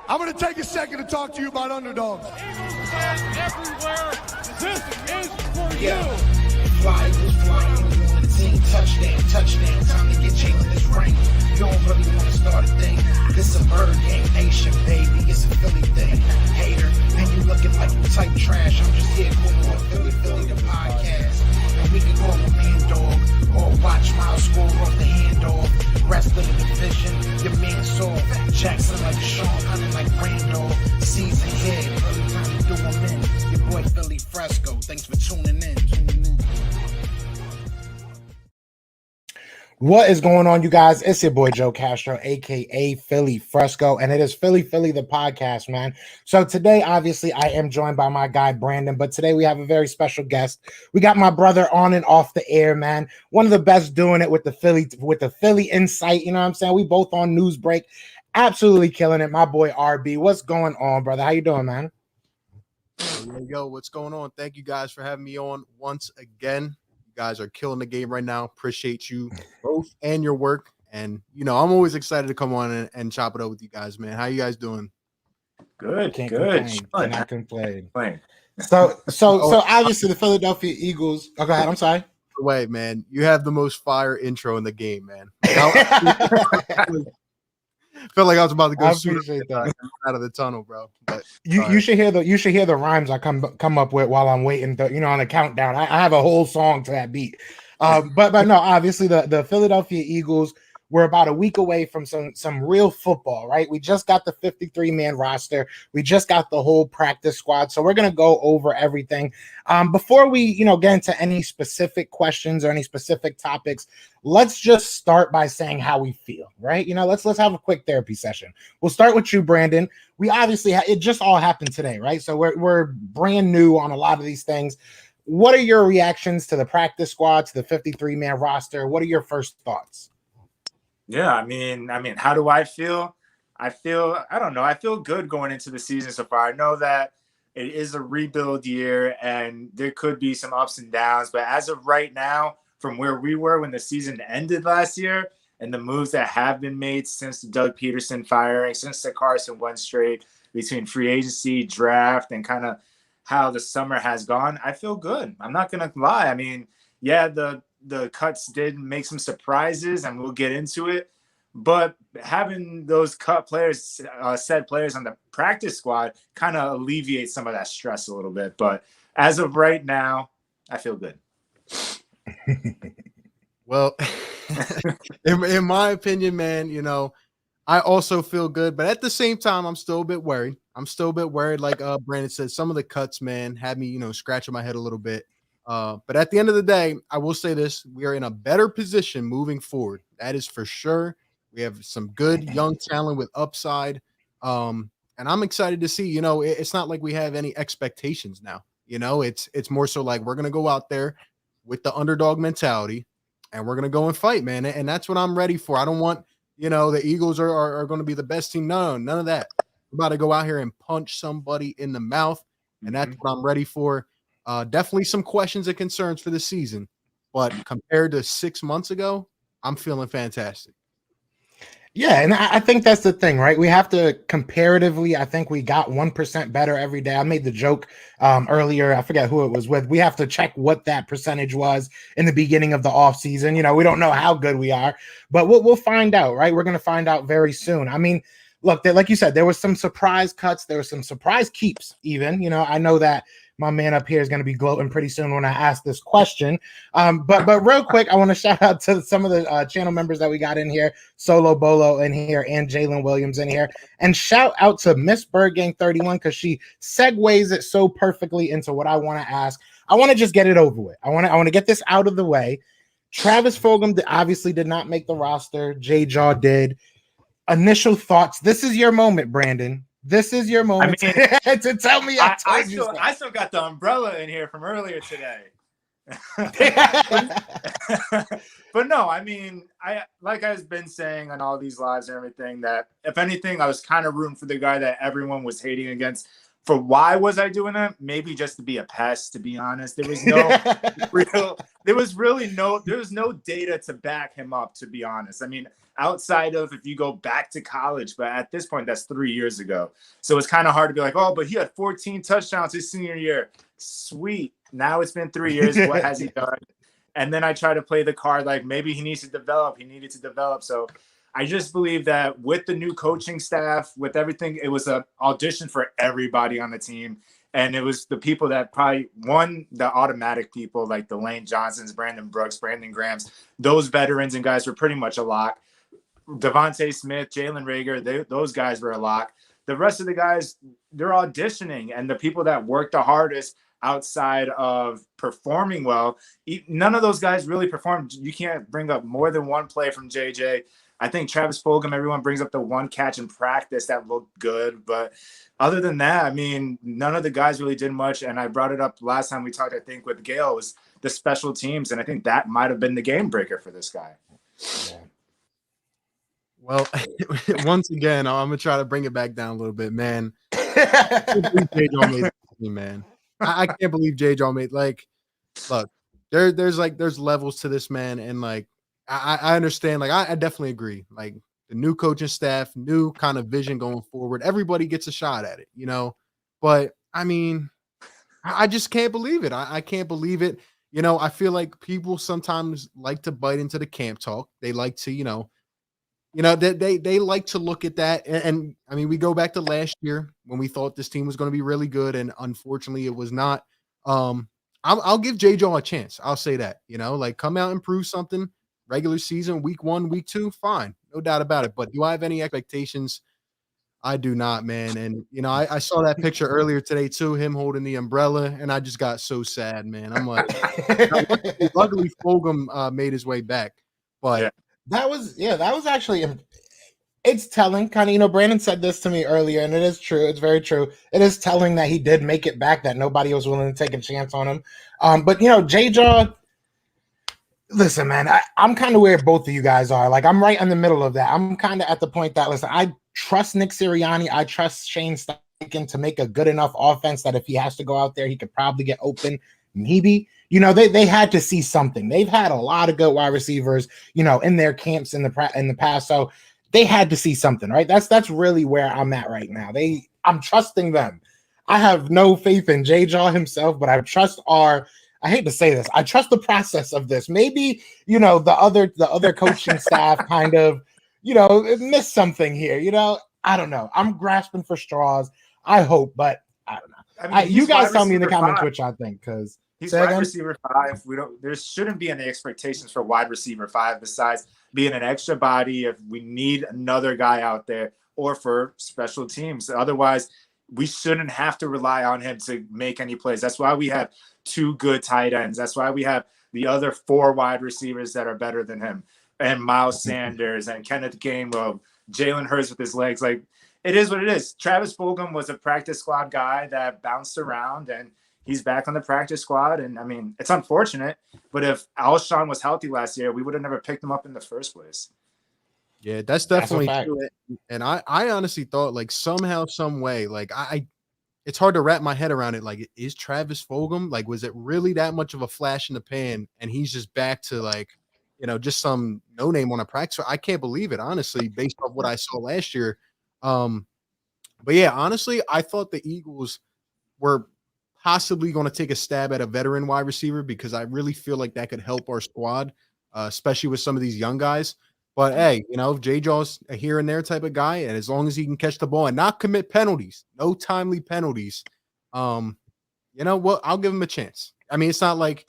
I'm going to take a second to talk to you about underdogs. Eagles fans everywhere, this is for you. Flyers flying on the team. Touchdown. Time to get Jalen this ring. You don't really want to start a thing. This a bird game nation, baby. It's a Philly thing. Hater, and you looking like you type trash. I'm just here calling on Philly the podcast. And we can call a man dog or watch Miles score off the handoff. Rest of the division, your man saw Jackson like Sean, hunting like Randolph. Season here, early time to do them in. Your boy Philly Fresco. Thanks for tuning in. What is going on, you guys? It's your boy Joe Castro, aka Philly Fresco, and it is Philly the podcast, man. So today, obviously, I am joined by my guy Brandon, but today we have a very special guest. We got my brother on and off the air, man. One of the best doing it with the Philly insight. You know what I'm saying? We both on news break, absolutely killing it. My boy RB, what's going on, brother? How you doing, man? Yo, what's going on? Thank you guys for having me on once again. Guys are killing the game right now. Appreciate you both and your work. And, you know, I'm always excited to come on and chop it up with you guys, man. How you guys doing? Good. Cannot complain. So obviously the Philadelphia Eagles. Oh, go ahead. I'm sorry. Wait, man. You have the most fire intro in the game, man. Felt like I was about to go out of the tunnel, bro. But you should hear the rhymes I come up with while I'm waiting on a countdown. I have a whole song to that beat. But no, obviously the Philadelphia Eagles were about a week away from some real football, right? We just got the 53-man roster. We just got the whole practice squad. So we're gonna go over everything. Before we get into any specific questions or any specific topics, let's just start by saying how we feel, right? Let's have a quick therapy session. We'll start with you, Brandon. We obviously it just all happened today, right? So we're brand new on a lot of these things. What are your reactions to the practice squad, to the 53-man roster? What are your first thoughts? Yeah, I mean, how do I feel? I don't know. I feel good going into the season so far. I know that it is a rebuild year and there could be some ups and downs, but as of right now, from where we were when the season ended last year and the moves that have been made since the Doug Peterson firing, since the Carson Wentz trade, between free agency, draft, and kind of how the summer has gone, I feel good. I'm not going to lie. I mean, yeah, the cuts did make some surprises, and we'll get into it. But having those cut players, said players on the practice squad kind of alleviates some of that stress a little bit. But as of right now, I feel good. Well, in my opinion, man, I also feel good. But at the same time, I'm still a bit worried. Like Brandon said, some of the cuts, man, had me, scratching my head a little bit. But at the end of the day, I will say this: we are in a better position moving forward. That is for sure. We have some good young talent with upside. And I'm excited to see, it's not like we have any expectations now. It's more so like we're going to go out there with the underdog mentality and we're going to go and fight, man. And that's what I'm ready for. I don't want, the Eagles are going to be the best team. No, none of that. We're about to go out here and punch somebody in the mouth. And that's what I'm ready for. Definitely some questions and concerns for the season, but compared to 6 months ago, I'm feeling fantastic. Yeah, and I think that's the thing, right? We have to comparatively, I think we got 1% better every day. I made the joke earlier, I forget who it was with. We have to check what that percentage was in the beginning of the offseason. We don't know how good we are, but we'll find out, right? We're going to find out very soon. I mean, look, like you said, there was some surprise cuts. There were some surprise keeps even. I know that my man up here is going to be gloating pretty soon when I ask this question. But real quick, I want to shout out to some of the channel members that we got in here, Solo Bolo in here and Jalen Williams in here. And shout out to Miss Bird Gang 31 because she segues it so perfectly into what I want to ask. I want to just get it over with. I want to get this out of the way. Travis Fulgham obviously did not make the roster. J-Jaw did. Initial thoughts. This is your moment, Brandon. This is your moment to tell me I still got the umbrella in here from earlier today. But no, I mean, like I've been saying on all these lives and everything, that if anything, I was kind of rooting for the guy that everyone was hating against for why was I doing that? Maybe just to be a pest, to be honest. There was no there was no data to back him up, to be honest. I mean, outside of if you go back to college, but at this point, that's 3 years ago. So it's kind of hard to be like, oh, but he had 14 touchdowns his senior year. Sweet. Now it's been 3 years. What has he done? And then I try to play the card like maybe he needs to develop. He needed to develop. So I just believe that with the new coaching staff, with everything, it was an audition for everybody on the team. And it was the people that probably won, the automatic people like the Lane Johnsons, Brandon Brooks, Brandon Grahams. Those veterans and guys were pretty much a lock. Devontae Smith, Jalen Reagor, those guys were a lock. The rest of the guys, they're auditioning. And the people that worked the hardest outside of performing well, none of those guys really performed. You can't bring up more than one play from JJ. I think Travis Fulgham, everyone brings up the one catch in practice that looked good. But other than that, I mean, none of the guys really did much. And I brought it up last time we talked, I think, with Gail, was the special teams. And I think that might have been the game breaker for this guy. Yeah. Well, once again, I'm going to try to bring it back down a little bit, man. I can't believe J-Jaw made the team, man. I can't believe J-Jaw made, like, look, there's levels to this, man. And, like, I understand. Like, I definitely agree. Like, the new coaching staff, new kind of vision going forward. Everybody gets a shot at it, you know. But, I mean, I just can't believe it. I can't believe it. You know, I feel like people sometimes like to bite into the camp talk. They like to, you know, they like to look at that. And I mean, we go back to last year when we thought this team was going to be really good. And unfortunately, it was not. I'll give J-Jaw a chance. I'll say that, you know, like come out and prove something. Regular season, week 1, week 2, fine. No doubt about it. But do I have any expectations? I do not, man. And, you know, I saw that picture earlier today, too, him holding the umbrella. And I just got so sad, man. I'm like, luckily, Fulgham made his way back. But yeah. That was actually, it's telling, kind of, you know, Brandon said this to me earlier, and it is true. It's very true. It is telling that he did make it back, that nobody was willing to take a chance on him. But, you know, J-Jaw, listen, man, I'm kind of where both of you guys are. Like, I'm right in the middle of that. I'm kind of at the point that, listen, I trust Nick Sirianni. I trust Shane Steichen to make a good enough offense that if he has to go out there, he could probably get open. Maybe, you know, they had to see something. They've had a lot of good wide receivers, you know, in their camps in the past. So they had to see something, right? That's really where I'm at right now. I'm trusting them. I have no faith in J-Jaw himself, but I trust I hate to say this, I trust the process of this. Maybe, you know, the other coaching staff kind of, you know, missed something here. You know, I don't know. I'm grasping for straws. I hope, but I don't know. I mean, you guys tell me in the comments which I think, because he's wide receiver 5. There shouldn't be any expectations for wide receiver 5 besides being an extra body if we need another guy out there or for special teams. Otherwise, we shouldn't have to rely on him to make any plays. That's why we have 2 good tight ends. That's why we have the other 4 wide receivers that are better than him, and Miles Sanders and Kenneth Gainwell, Jalen Hurts with his legs. Like, it is what it is. Travis Fulgham was a practice squad guy that bounced around, and he's back on the practice squad. And I mean, it's unfortunate, but if Alshon was healthy last year, we would have never picked him up in the first place. Yeah, that's definitely true. And I honestly thought, like, somehow, some way, like, it's hard to wrap my head around it. Like, is Travis Fulgham, like, was it really that much of a flash in the pan? And he's just back to, like, you know, just some no name on a practice. I can't believe it, honestly, based off what I saw last year. But yeah, honestly, I thought the Eagles were possibly going to take a stab at a veteran wide receiver, because I really feel like that could help our squad, especially with some of these young guys. But hey, you know, J-Jaw's a here and there type of guy, and as long as he can catch the ball and not commit penalties, no timely penalties, you know what? I'll give him a chance. I mean, it's not like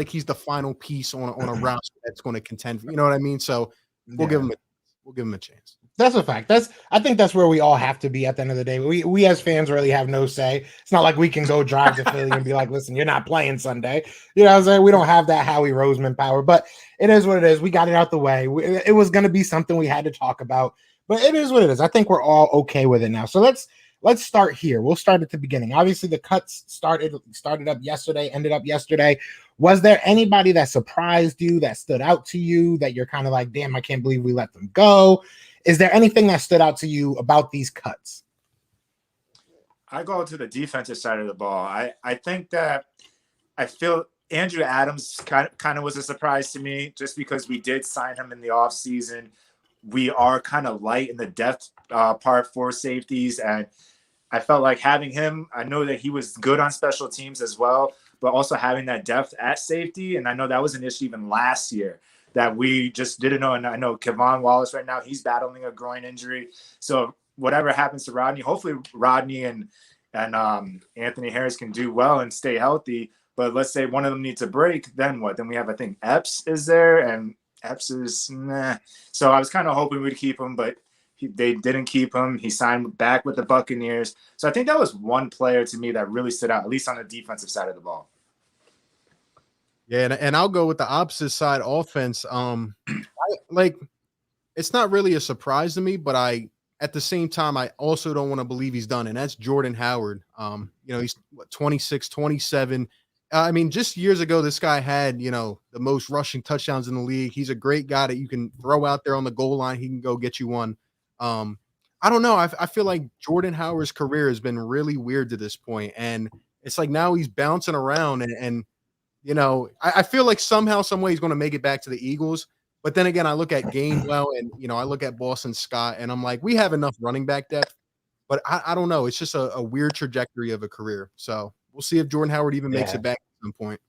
he's the final piece on a roster that's going to contend. You know what I mean? So we'll give him a chance. That's a fact. I think that's where we all have to be at the end of the day. We as fans really have no say. It's not like we can go drive to Philly and be like, listen, you're not playing Sunday. You know what I'm saying? We don't have that Howie Roseman power, but it is what it is. We got it out the way. It was going to be something we had to talk about, but it is what it is. I think we're all okay with it now. So let's start here. We'll start at the beginning. Obviously, the cuts started up yesterday, ended up yesterday. Was there anybody that surprised you, that stood out to you, that you're kind of like, damn, I can't believe we let them go? Is there anything that stood out to you about these cuts? I go to the defensive side of the ball. I think that I feel Andrew Adams kind of was a surprise to me just because we did sign him in the offseason. We are kind of light in the depth part for safeties, and I felt like having him, I know that he was good on special teams as well, but also having that depth at safety. And I know that was an issue even last year that we just didn't know. And I know Kevon Wallace right now, he's battling a groin injury. So whatever happens to Rodney, hopefully Rodney and Anthony Harris can do well and stay healthy. But let's say one of them needs a break, then what? Then we have, I think, Epps is there, and Epps is meh. So I was kind of hoping we'd keep him, but they didn't keep him. He signed back with the Buccaneers. So I think that was one player to me that really stood out, at least on the defensive side of the ball. Yeah, and I'll go with the opposite side offense. It's not really a surprise to me, but at the same time, I also don't want to believe he's done, and that's Jordan Howard. He's 26, 27. I mean, just years ago, this guy had, the most rushing touchdowns in the league. He's a great guy that you can throw out there on the goal line. He can go get you one. I don't know. I feel like Jordan Howard's career has been really weird to this point, and it's like now he's bouncing around, and I feel like somehow, some way he's going to make it back to the Eagles. But then again, I look at Gainwell and, I look at Boston Scott, and I'm like, we have enough running back depth. But I don't know. It's just a weird trajectory of a career. So we'll see if Jordan Howard even makes it back at some point.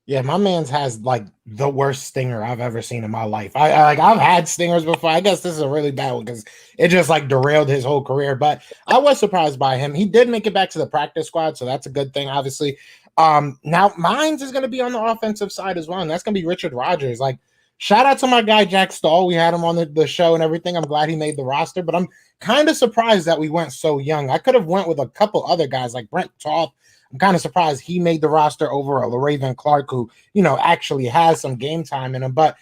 Yeah, my man's has like the worst stinger I've ever seen in my life. I've had stingers before. I guess this is a really bad one because it just like derailed his whole career. But I was surprised by him. He did make it back to the practice squad, so that's a good thing, obviously. Now mine's is going to be on the offensive side as well, and that's going to be Richard Rodgers. Like, shout out to my guy Jack Stahl. We had him on the show and everything. I'm glad he made the roster, but I'm kind of surprised that we went so young. I could have went with a couple other guys like Brent Toth. I'm kind of surprised he made the roster over LaRaven Clark, who, actually has some game time in him. But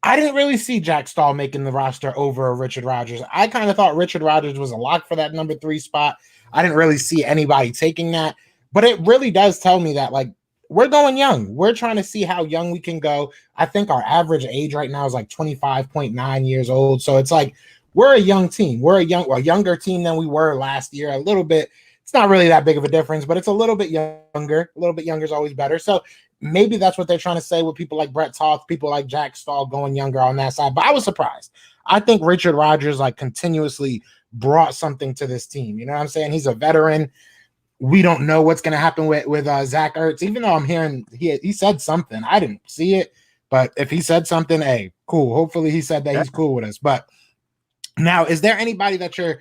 I didn't really see Jack Stahl making the roster over Richard Rodgers. I kind of thought Richard Rodgers was a lock for that number 3 spot. I didn't really see anybody taking that. But it really does tell me that, like, we're going young. We're trying to see how young we can go. I think our average age right now is like 25.9 years old. So it's like we're a young team. We're a younger team than we were last year. A little bit. It's not really that big of a difference, but it's a little bit younger. A little bit younger is always better. So maybe that's what they're trying to say with people like Brett Toth, people like Jack Stahl going younger on that side. But I was surprised. I think Richard Rodgers like continuously brought something to this team. You know what I'm saying? He's a veteran. We don't know what's going to happen with Zach Ertz, even though I'm hearing he said something. I didn't see it, but if he said something, hey, cool. Hopefully he said that he's cool with us. But now, is there anybody that you're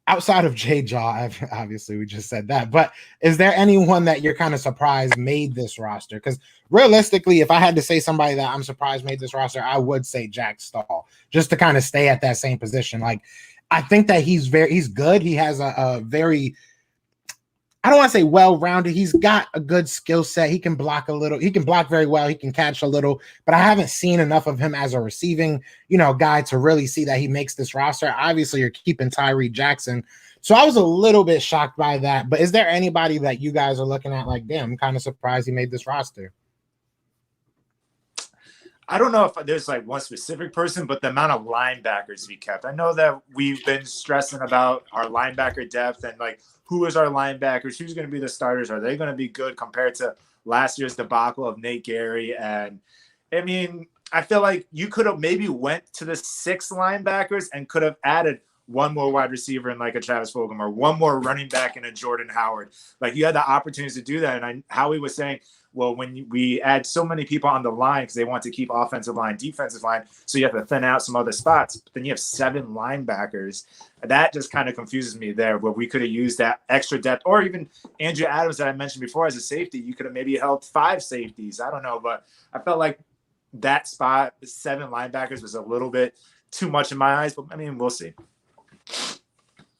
outside of Jay Jaw? Obviously, we just said that. But is there anyone that you're kind of surprised made this roster? Because realistically, if I had to say somebody that I'm surprised made this roster, I would say Jack Stahl, just to kind of stay at that same position. Like, I think that he's good. He has a very, I don't want to say well-rounded. He's got a good skill set. He can block a little. He can block very well. He can catch a little. But I haven't seen enough of him as a receiving, guy to really see that he makes this roster. Obviously, you're keeping Tyree Jackson. So I was a little bit shocked by that. But is there anybody that you guys are looking at like, damn, I'm kind of surprised he made this roster? I don't know if there's like one specific person, but the amount of linebackers we kept. I know that we've been stressing about our linebacker depth and like, who is our linebackers? Who's going to be the starters? Are they going to be good compared to last year's debacle of Nate Gary? And I mean, I feel like you could have maybe went to the 6 linebackers and could have added one more wide receiver in like a Travis Fulgham or one more running back in a Jordan Howard. Like you had the opportunities to do that. And Howie was saying, well, when we add so many people on the line because they want to keep offensive line, defensive line, so you have to thin out some other spots. But then you have 7 linebackers. That just kind of confuses me there, where we could have used that extra depth, or even Andrew Adams that I mentioned before as a safety. You could have maybe held 5 safeties. I don't know, but I felt like that spot, 7 linebackers, was a little bit too much in my eyes. But I mean, we'll see.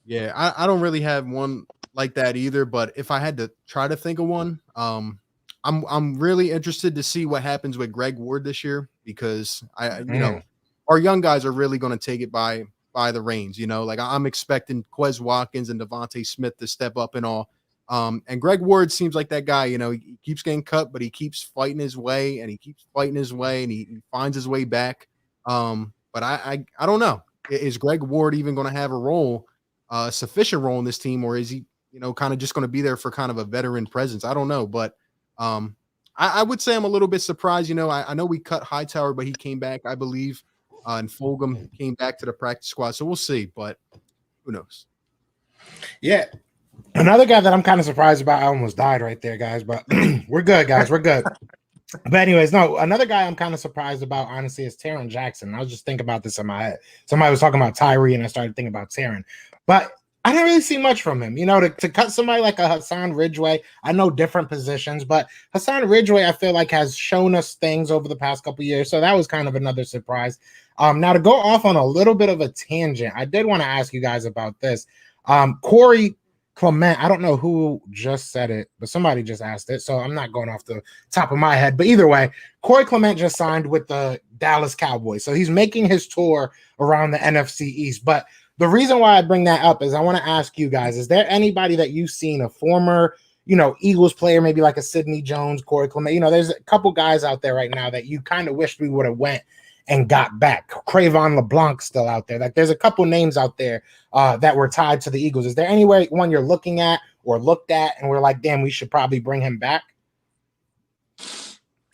Yeah, I don't really have one like that either. But if I had to try to think of one, I'm really interested to see what happens with Greg Ward this year, because our young guys are really going to take it by the reins. Like I'm expecting Quez Watkins and Devontae Smith to step up and all. And Greg Ward seems like that guy. He keeps getting cut, but he keeps fighting his way, and he finds his way back. But I don't know. Is Greg Ward even going to have a role a sufficient role in this team, or is he, kind of just going to be there for kind of a veteran presence? I don't know, but I would say I'm a little bit surprised. I know we cut Hightower, but he came back, I believe, and Fulgham came back to the practice squad, so we'll see. But who knows? Yeah. Another guy that I'm kind of surprised about, I almost died right there, guys, but we're good, guys. We're good. But anyways, no, another guy I'm kind of surprised about, honestly, is Taran Jackson. I was just thinking about this in my head. Somebody was talking about Tyree, and I started thinking about Taran. But I didn't really see much from him. To cut somebody like a Hassan Ridgeway, I know different positions, but Hassan Ridgeway, I feel like, has shown us things over the past couple of years. So that was kind of another surprise. Now, to go off on a little bit of a tangent, I did want to ask you guys about this. Corey Clement, I don't know who just said it, but somebody just asked it, so I'm not going off the top of my head. But either way, Corey Clement just signed with the Dallas Cowboys, so he's making his tour around the NFC East. But the reason why I bring that up is I want to ask you guys, is there anybody that you've seen, a former, Eagles player, maybe like a Sidney Jones, Corey Clement, there's a couple guys out there right now that you kind of wished we would have went and got back. Cravon LeBlanc still out there. Like, there's a couple names out there that were tied to the Eagles. Is there one you're looking at or looked at and we're like, damn, we should probably bring him back?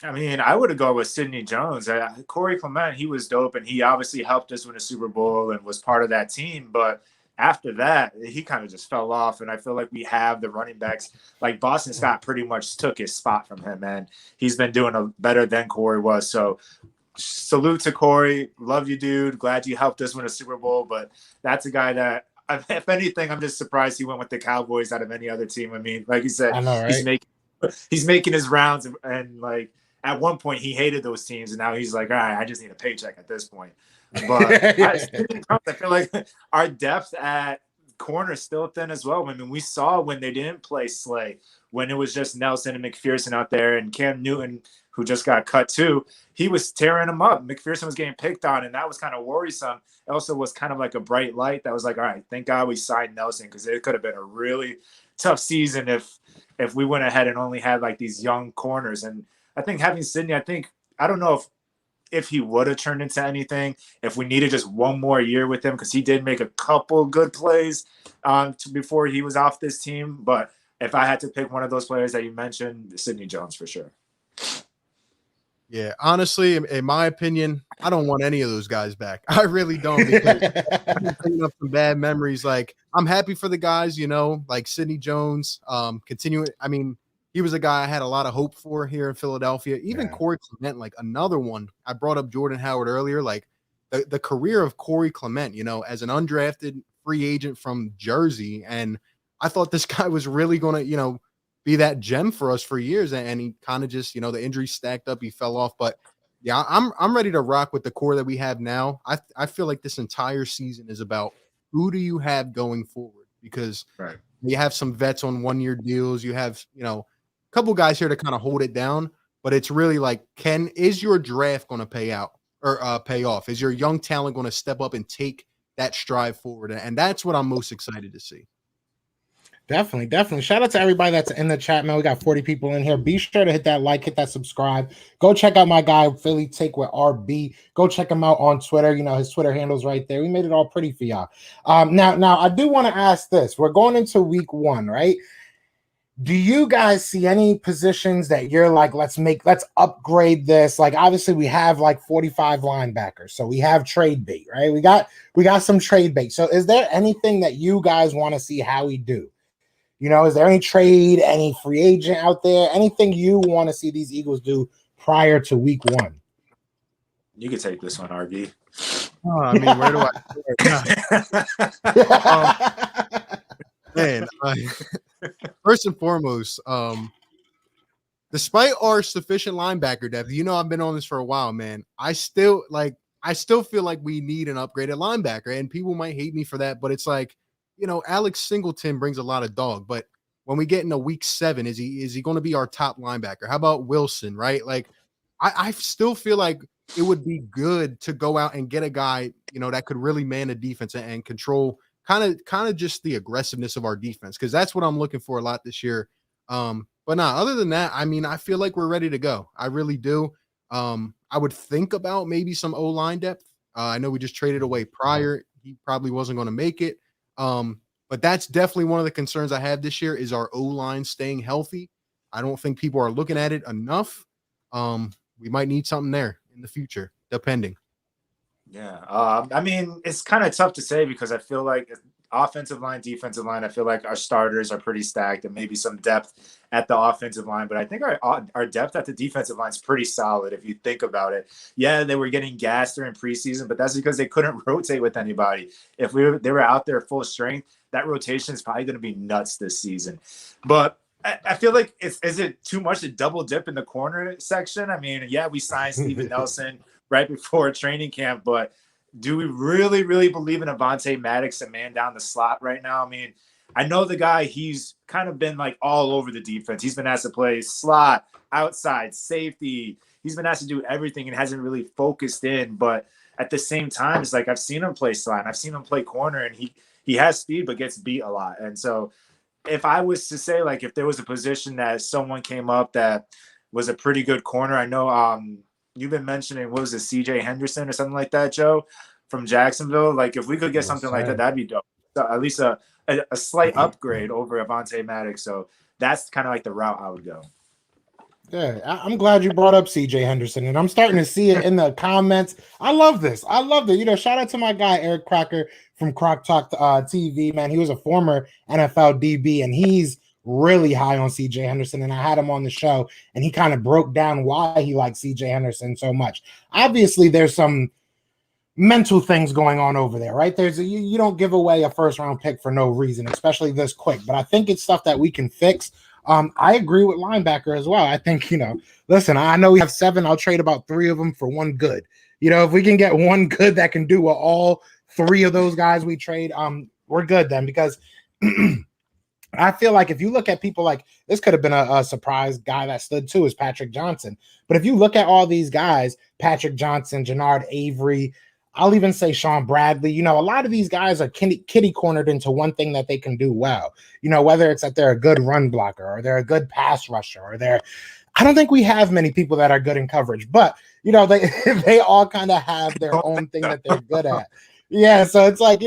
I mean, I would have gone with Sidney Jones. Corey Clement, he was dope, and he obviously helped us win a Super Bowl and was part of that team. But after that, he kind of just fell off, and I feel like we have the running backs. Like, Boston Scott pretty much took his spot from him, and he's been doing better than Corey was. So salute to Corey. Love you, dude. Glad you helped us win a Super Bowl. But that's a guy that, if anything, I'm just surprised he went with the Cowboys out of any other team. I mean, like you said, I know, right? he's making his rounds, and like, at one point he hated those teams, and now he's like, all right, I just need a paycheck at this point. But I feel like our depth at corner is still thin as well. I mean, we saw when they didn't play Slay, when it was just Nelson and McPherson out there, and Cam Newton, who just got cut too, he was tearing them up. McPherson was getting picked on, and that was kind of worrisome. It also was kind of like a bright light that was like, all right, thank God we signed Nelson, because it could have been a really tough season if we went ahead and only had like these young corners. And I think having Sidney, I don't know if he would have turned into anything, if we needed just one more year with him, because he did make a couple good plays before he was off this team. But if I had to pick one of those players that you mentioned, Sidney Jones for sure. Yeah, honestly, in my opinion, I don't want any of those guys back. I really don't, because I'm bringing up some bad memories. Like, I'm happy for the guys, like Sidney Jones, continuing. I mean, he was a guy I had a lot of hope for here in Philadelphia. Even Corey Clement, like another one. I brought up Jordan Howard earlier. Like, the career of Corey Clement, as an undrafted free agent from Jersey, and I thought this guy was really going to, be that gem for us for years, and he kind of just, the injury stacked up, he fell off. But yeah, I'm ready to rock with the core that we have now. I feel like this entire season is about who do you have going forward, because you have some vets on 1-year deals, you have a couple guys here to kind of hold it down, but it's really like, is your draft going to pay out or pay off? Is your young talent going to step up and take that stride forward? And that's what I'm most excited to see. Definitely. Shout out to everybody that's in the chat, man. We got 40 people in here. Be sure to hit that like, hit that subscribe. Go check out my guy, Philly Take with RB. Go check him out on Twitter. His Twitter handle's right there. We made it all pretty for y'all. Now I do want to ask this. We're going into week 1, right? Do you guys see any positions that you're like, let's upgrade this? Like, obviously we have like 45 linebackers, so we have trade bait, right? We got some trade bait. So is there anything that you guys want to see how we do? Is there any trade, any free agent out there, anything you want to see these Eagles do prior to week 1? You can take this one, RB. Oh, I mean, where do I man, first and foremost, despite our sufficient linebacker depth, I've been on this for a while, man. I still feel like we need an upgraded linebacker, and people might hate me for that, but it's like, Alex Singleton brings a lot of dog, but when we get into week 7, is he going to be our top linebacker? How about Wilson, right? Like, I still feel like it would be good to go out and get a guy, that could really man the defense and control kind of just the aggressiveness of our defense, because that's what I'm looking for a lot this year. But other than that, I mean, I feel like we're ready to go. I really do. I would think about maybe some O-line depth. I know we just traded away Pryor. He probably wasn't going to make it. But that's definitely one of the concerns I have this year is our O-line staying healthy. I don't think people are looking at it enough. We might need something there in the future, depending. Yeah. I mean, it's kind of tough to say because I feel like offensive line, defensive line, I feel like our starters are pretty stacked and maybe some depth at the offensive line. But I think our depth at the defensive line is pretty solid if you think about it. Yeah, they were getting gassed during preseason, but that's because they couldn't rotate with anybody. If they were out there full strength, that rotation is probably going to be nuts this season. But I feel like is it too much to double dip in the corner section? I mean, yeah, we signed Steven Nelson right before training camp, but do we really, really believe in Avonte Maddox, a man down the slot right now? I mean, I know the guy, he's kind of been like all over the defense. He's been asked to play slot, outside, safety. He's been asked to do everything and hasn't really focused in. But at the same time, it's like I've seen him play slot, and I've seen him play corner, and he has speed but gets beat a lot. And so if I was to say, like, if there was a position that someone came up that was a pretty good corner, I know you've been mentioning, what was it, CJ Henderson or something like that, Joe, from Jacksonville. Like, if we could get something like that, that'd be dope. So at least a slight upgrade over Avonte Maddox. So that's kind of like the route I would go. Yeah, I'm glad you brought up CJ Henderson, and I'm starting to see it in the comments. I love this. I love it. You know, shout out to my guy Eric Crocker from Croc Talk TV. Man, he was a former NFL DB, and he's really high on CJ Henderson. And I had him on the show, and he kind of broke down why he likes CJ Henderson so much. Obviously, there's some mental things going on over there, right? You don't give away a first round pick for no reason, especially this quick. But I think it's stuff that we can fix. I agree with linebacker as well. I think, listen, I know we have 7. I'll trade about 3 of them for 1 good. If we can get 1 good that can do what all 3 of those guys we trade, we're good then, because I feel like if you look at people like this, could have been a surprise guy that stood too, is Patrick Johnson. But if you look at all these guys, Patrick Johnson, Jannard Avery, I'll even say Sean Bradley, a lot of these guys are kitty cornered into one thing that they can do well, whether it's that they're a good run blocker or they're a good pass rusher or I don't think we have many people that are good in coverage, but they all kind of have their own thing that they're good at. Yeah. So it's like,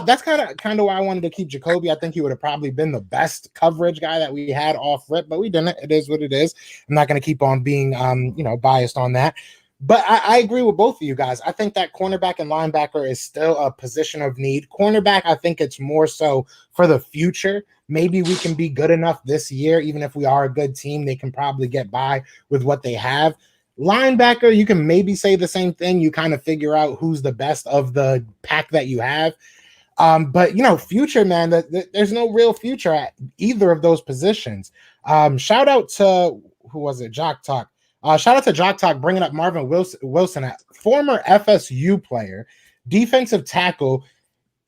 that's kind of why I wanted to keep Jacoby. I think he would have probably been the best coverage guy that we had off rip, but we didn't. It is what it is. I'm not going to keep on being, biased on that. But I agree with both of you guys. I think that cornerback and linebacker is still a position of need. Cornerback, I think it's more so for the future. Maybe we can be good enough this year. Even if we are a good team, they can probably get by with what they have. Linebacker, you can maybe say the same thing. You kind of figure out who's the best of the pack that you have. But, future, man, there's no real future at either of those positions. Shout out to, who was it, Jock Talk. Shout out to Jock Talk bringing up Marvin Wilson, a former FSU player, defensive tackle.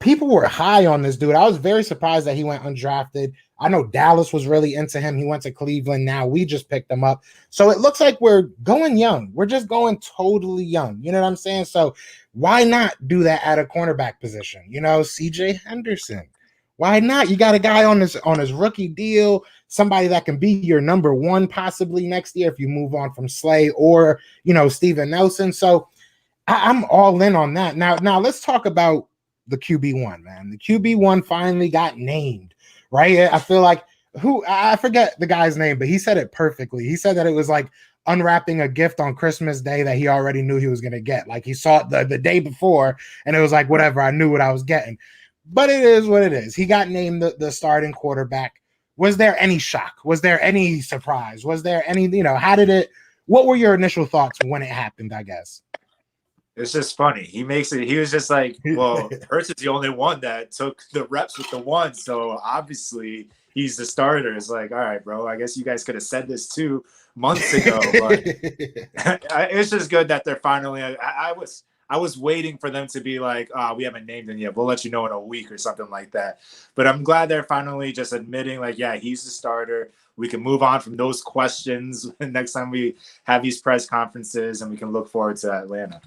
People were high on this dude. I was very surprised that he went undrafted. I know Dallas was really into him. He went to Cleveland. Now we just picked him up. So it looks like we're going young. We're just going totally young. You know what I'm saying? So why not do that at a cornerback position? CJ Henderson. Why not? You got a guy on his rookie deal, somebody that can be your number 1 possibly next year if you move on from Slay or, Steven Nelson. So I'm all in on that. Now let's talk about the QB1, man. The QB1 finally got named, right? I feel like I forget the guy's name, but he said it perfectly. He said that it was like unwrapping a gift on Christmas Day that he already knew he was going to get. Like he saw it the day before and it was like, whatever, I knew what I was getting. But it is what it is. He got named the starting quarterback. Was there any shock? Was there any surprise? Was there any, what were your initial thoughts when it happened, I guess? It's just funny. He was just like, well, Hurts is the only one that took the reps with the 1. So obviously he's the starter. It's like, all right, bro, I guess you guys could have said this 2 months ago. But it's just good that they're finally, I was waiting for them to be like, we haven't named him yet. We'll let you know in a week or something like that. But I'm glad they're finally just admitting, like, yeah, he's the starter. We can move on from those questions next time we have these press conferences, and we can look forward to Atlanta.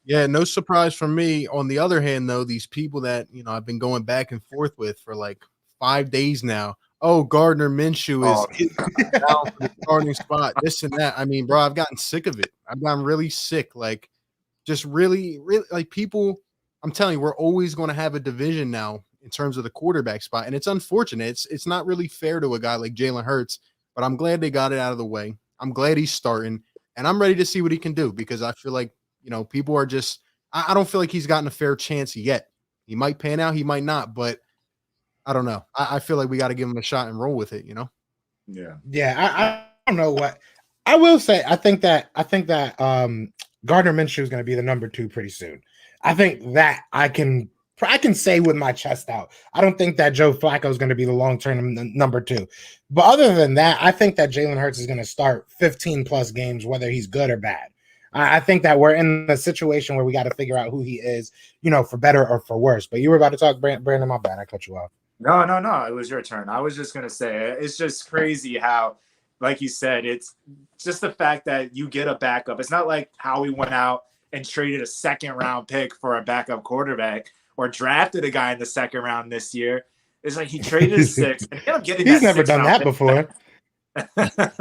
Yeah, no surprise from me. On the other hand, though, these people that, I've been going back and forth with for like 5 days now. Oh, Gardner Minshew is down for the starting spot, this and that. I mean, bro, I've gotten sick of it. I've gotten really sick. Like, just really, really, like, people I'm telling you, we're always going to have a division now in terms of the quarterback spot. And it's unfortunate. It's not really fair to a guy like Jalen Hurts, but I'm glad they got it out of the way. I'm glad he's starting, and I'm ready to see what he can do because I feel like, people are just – I don't feel like he's gotten a fair chance yet. He might pan out, he might not, but I don't know. I feel like we got to give him a shot and roll with it, Yeah. Yeah, I don't know what I will say. I think that Gardner Minshew is going to be the number 2 pretty soon. I think that I can say with my chest out. I don't think that Joe Flacco is going to be the long-term number 2. But other than that, I think that Jalen Hurts is going to start 15 plus games, whether he's good or bad. I think that we're in a situation where we got to figure out who he is, for better or for worse. But you were about to talk, Brandon, my bad. I cut you off. No. It was your turn. I was just going to say, it's just crazy how, like you said, it's just the fact that you get a backup. It's not like how we went out and traded a second-round pick for a backup quarterback or drafted a guy in the second round this year. It's like he traded a 6th. And he ended up getting He's never done that before. He ended up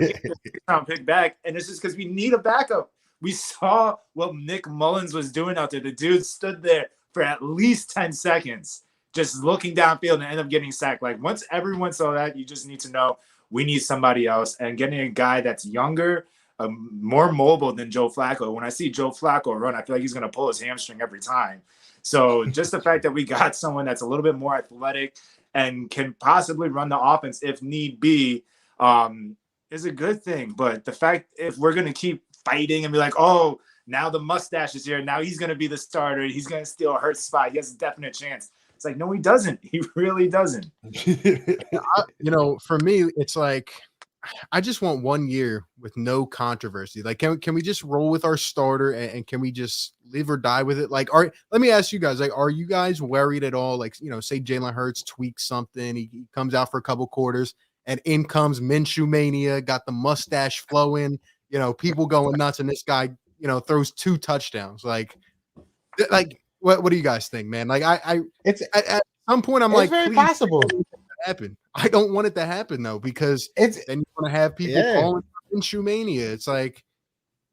getting a 6th-round pick back, and it's just because we need a backup. We saw what Nick Mullins was doing out there. The dude stood there for at least 10 seconds just looking downfield and ended up getting sacked. Like, once everyone saw that, you just need to know we need somebody else. And getting a guy that's younger, more mobile than Joe Flacco. When I see Joe Flacco run, I feel like he's going to pull his hamstring every time. So just the fact that we got someone that's a little bit more athletic and can possibly run the offense if need be is a good thing. But the fact, if we're going to keep fighting and be like, oh, now the mustache is here, now he's going to be the starter, he's going to steal Hurts' spot, he has a definite chance. It's like, no, he doesn't. He really doesn't. For me, it's like I just want 1 year with no controversy. Like, can we just roll with our starter and can we just live or die with it? Like, let me ask you guys, like, are you guys worried at all? Like, say Jalen Hurts tweaks something, he comes out for a couple quarters, and in comes Minshew mania, got the mustache flowing, people going nuts, and this guy, throws 2 touchdowns. Like. What do you guys think, man? Like, it's at some point I'm like, very possible. Happen. I don't want it to happen though, because then you want to have people calling Minshew mania. It's like,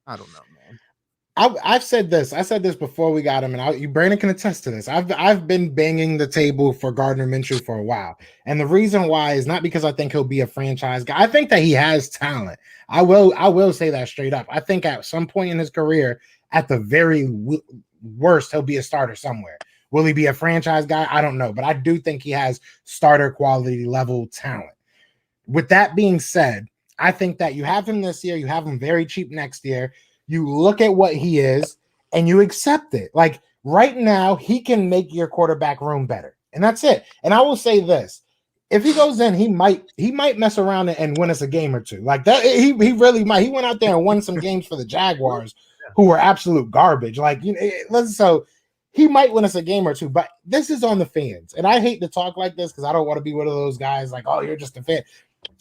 I don't know, man. I've said this. I said this before we got him, and Brandon can attest to this. I've been banging the table for Gardner Minshew for a while, and the reason why is not because I think he'll be a franchise guy. I think that he has talent. I will say that straight up. I think at some point in his career, at the very worst, he'll be a starter somewhere. Will he be a franchise guy? I don't know, but I do think he has starter quality level talent. With that being said, I think that you have him this year, you have him very cheap next year. You look at what he is and you accept it. Like, right now, he can make your quarterback room better, and that's it. And I will say this: if he goes in, he might mess around and win us a game or two. Like that, he really might. He went out there and won some games for the Jaguars, who were absolute garbage. Like, so he might win us a game or two, but this is on the fans. And I hate to talk like this because I don't want to be one of those guys like, oh, you're just a fan.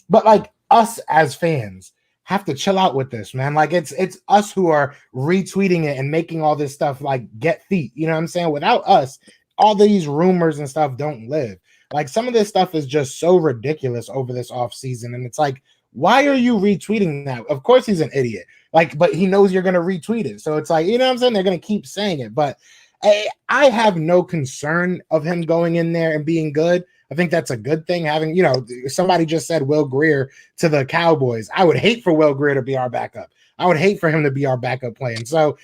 But like, us as fans have to chill out with this, man. Like, it's us who are retweeting it and making all this stuff like get feet. You know what I'm saying? Without us, all these rumors and stuff don't live. Like, some of this stuff is just so ridiculous over this offseason. And it's like, why are you retweeting that? Of course he's an idiot. Like, but he knows you're going to retweet it. So it's like, you know what I'm saying? They're going to keep saying it. But I have no concern of him going in there and being good. I think that's a good thing. Having, somebody just said Will Grier to the Cowboys. I would hate for Will Grier to be our backup. I would hate for him to be our backup playing. So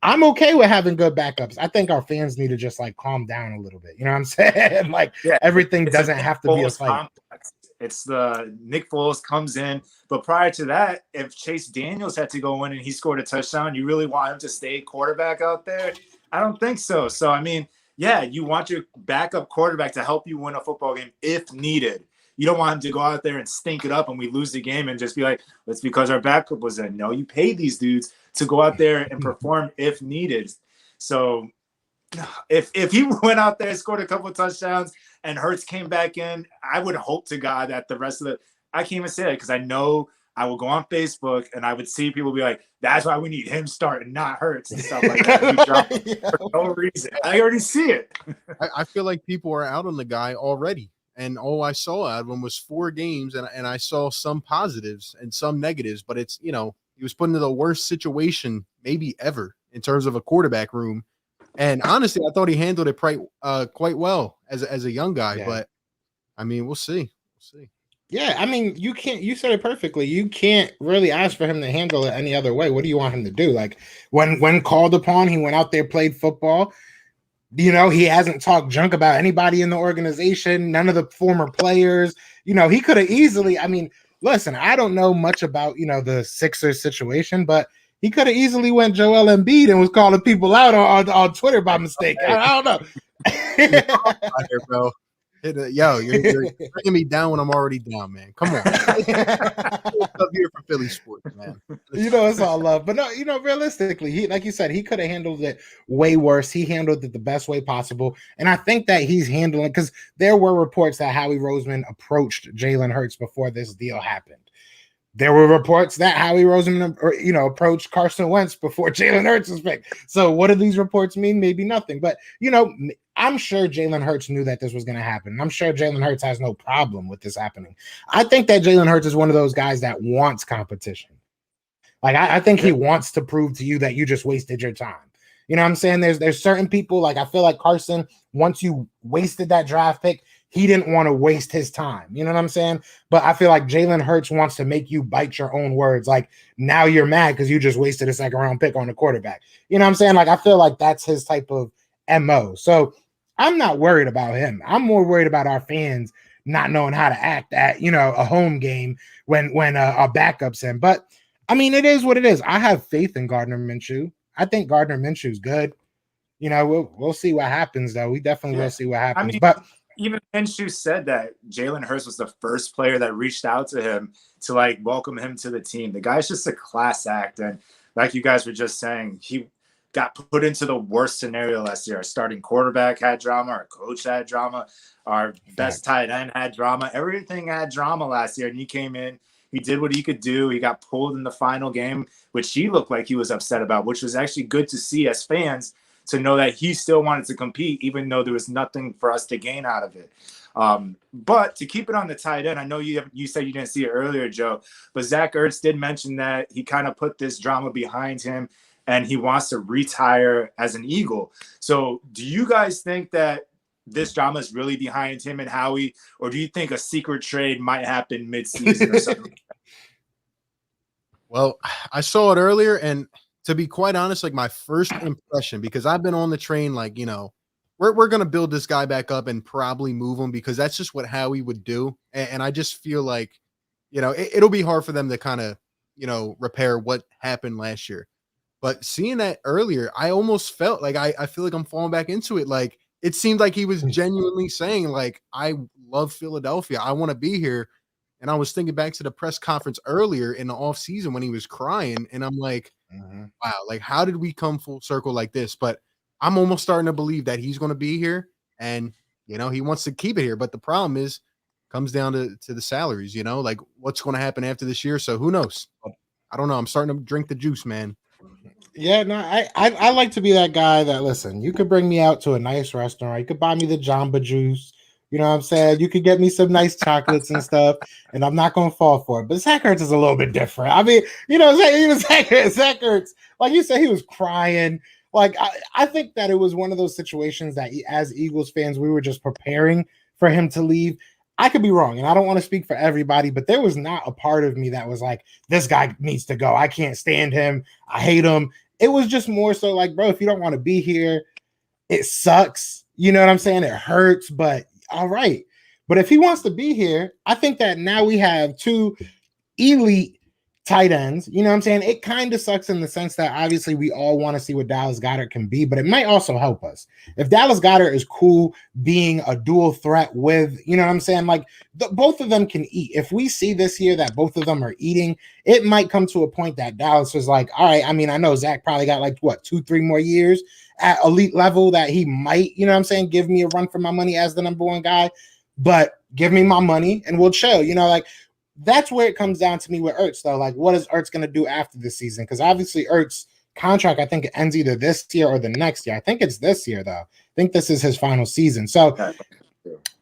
I'm okay with having good backups. I think our fans need to just like calm down a little bit. You know what I'm saying? Like, everything doesn't have to be a fight. Complex. It's the Nick Foles comes in, but prior to that, if Chase Daniels had to go in and he scored a touchdown, you really want him to stay quarterback out there? I don't think so. So, I mean, yeah, you want your backup quarterback to help you win a football game if needed. You don't want him to go out there and stink it up and we lose the game and just be like, it's because our backup was in. No, you pay these dudes to go out there and perform if needed. So if he went out there and scored a couple of touchdowns and Hurts came back in, I would hope to God that the rest of the – I can't even say it because I know I will go on Facebook and I would see people be like, that's why we need him starting, not Hurts and stuff like that. For no reason. I already see it. I feel like people are out on the guy already. And all I saw out of him was 4 games, and I saw some positives and some negatives. But it's, he was put into the worst situation maybe ever in terms of a quarterback room. And honestly, I thought he handled it quite well as a young guy. Yeah. But I mean, we'll see. We'll see. Yeah, I mean, you said it perfectly. You can't really ask for him to handle it any other way. What do you want him to do? Like when called upon, he went out there, played football. You know, he hasn't talked junk about anybody in the organization, none of the former players. You know, he could have easily, I mean, listen, I don't know much about, the Sixers situation, but he could have easily went Joel Embiid and was calling people out on Twitter by mistake. I don't know. Here, bro. Yo, you're bringing me down when I'm already down, man. Come on. Up here for Philly sports, man. It's all love. But no, realistically, he, like you said, he could have handled it way worse. He handled it the best way possible. And I think that he's handling, because there were reports that Howie Roseman approached Jalen Hurts before this deal happened. There were reports that Howie Roseman, approached Carson Wentz before Jalen Hurts was picked. So what do these reports mean? Maybe nothing. But, I'm sure Jalen Hurts knew that this was going to happen. I'm sure Jalen Hurts has no problem with this happening. I think that Jalen Hurts is one of those guys that wants competition. Like, I think he wants to prove to you that you just wasted your time. You know what I'm saying? There's certain people, like I feel like Carson, once you wasted that draft pick, he didn't want to waste his time. You know what I'm saying? But I feel like Jalen Hurts wants to make you bite your own words. Like, now you're mad because you just wasted a second round pick on a quarterback. You know what I'm saying? Like, I feel like that's his type of MO. So I'm not worried about him. I'm more worried about our fans not knowing how to act at, a home game when a backup's in. But I mean, it is what it is. I have faith in Gardner Minshew. I think Gardner Minshew's good. We'll see what happens, though. We definitely will see what happens. I mean, but even Minshew said that Jalen Hurts was the first player that reached out to him to welcome him to the team. The guy's just a class act. And like you guys were just saying, he got put into the worst scenario last year. Our starting quarterback had drama. Our coach had drama. Our best tight end had drama. Everything had drama last year. And he came in. He did what he could do. He got pulled in the final game, which he looked like he was upset about, which was actually good to see as fans, to know that he still wanted to compete, even though there was nothing for us to gain out of it. But to keep it on the tight end, I know you said you didn't see it earlier, Joe, but Zach Ertz did mention that he kind of put this drama behind him and he wants to retire as an Eagle. So do you guys think that this drama is really behind him and Howie, or do you think a secret trade might happen mid-season or something? Well, I saw it earlier, and to be quite honest, like my first impression, because I've been on the train, we're going to build this guy back up and probably move him because that's just what Howie would do. And I just feel like, it'll be hard for them to kind of, repair what happened last year. But seeing that earlier, I almost felt like I feel like I'm falling back into it. Like, it seemed like he was genuinely saying, I love Philadelphia. I want to be here. And I was thinking back to the press conference earlier in the offseason when he was crying. And I'm like, wow, how did we come full circle like this? But I'm almost starting to believe that he's going to be here and, he wants to keep it here. But the problem comes down to the salaries, what's going to happen after this year. So who knows? I don't know. I'm starting to drink the juice, man. Yeah, no, I like to be that guy that, listen, you could bring me out to a nice restaurant. You could buy me the Jamba Juice. You know what I'm saying? You could get me some nice chocolates and stuff, and I'm not going to fall for it. But Zach Ertz is a little bit different. I mean, Zach Ertz, like you said, he was crying. Like, I think that it was one of those situations that as Eagles fans, we were just preparing for him to leave. I could be wrong, and I don't want to speak for everybody, but there was not a part of me that was like, this guy needs to go. I can't stand him. I hate him. It was just more so like, bro, if you don't want to be here, it sucks. You know what I'm saying? It hurts, but all right. But if he wants to be here, I think that now we have two elite tight ends. You know what I'm saying? It kind of sucks in the sense that obviously we all want to see what Dallas Goedert can be, but it might also help us. If Dallas Goedert is cool being a dual threat with, you know what I'm saying? Like both of them can eat. If we see this year that both of them are eating, it might come to a point that Dallas is like, all right, I mean, I know Zach probably got 2-3 more years at elite level that he might, you know what I'm saying, give me a run for my money as the number one guy, but give me my money and we'll chill, That's where it comes down to me with Ertz, though. Like, what is Ertz going to do after the season? Because obviously Ertz' contract, I think it ends either this year or the next year. I think it's this year, though. I think this is his final season. So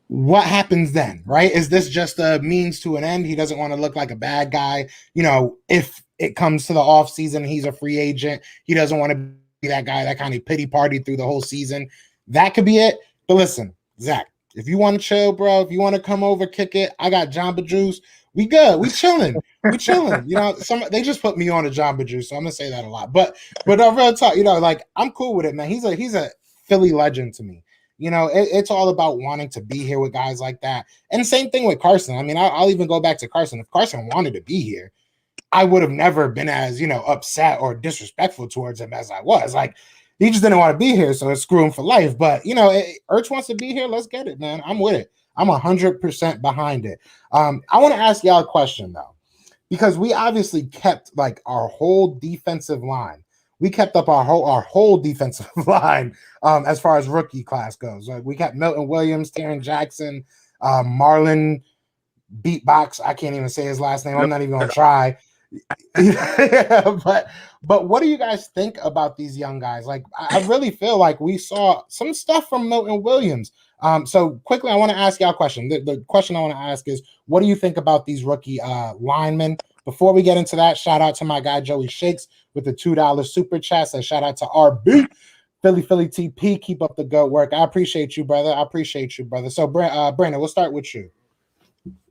what happens then, right? Is this just a means to an end? He doesn't want to look like a bad guy. If it comes to the offseason, he's a free agent. He doesn't want to that guy that kind of pity partied through the whole season. That could be it. But listen, Zach, if you want to chill, bro, if you want to come over, kick it, I got Jamba Juice. We good. We chilling. We chilling. You know, they just put me on a Jamba Juice, so I'm gonna say that a lot. But real talk, you know, like I'm cool with it, man. He's a Philly legend to me. You know, it's all about wanting to be here with guys like that. And same thing with Carson. I mean, I'll even go back to Carson. If Carson wanted to be here, I would have never been as, you know, upset or disrespectful towards him as I was. Like, he just didn't want to be here, so it's screw him for life. But, you know, Ertz wants to be here. Let's get it, man. I'm with it. I'm 100% behind it. I want to ask y'all a question, though, because we obviously kept, like, our whole defensive line. We kept up our whole defensive line as far as rookie class goes. Like, we kept Milton Williams, Taran Jackson, Marlon Beatbox. I can't even say his last name. I'm not even going to try. But what do you guys think about these young guys? Like, I really feel like we saw some stuff from Milton Williams. So quickly, I want to ask y'all a question. The question I want to ask is, what do you think about these rookie linemen? Before we get into that, shout out to my guy Joey Shakes with the $2 super chat. So shout out to RB Philly TP. Keep up the good work. I appreciate you, brother. So Brandon, we'll start with you.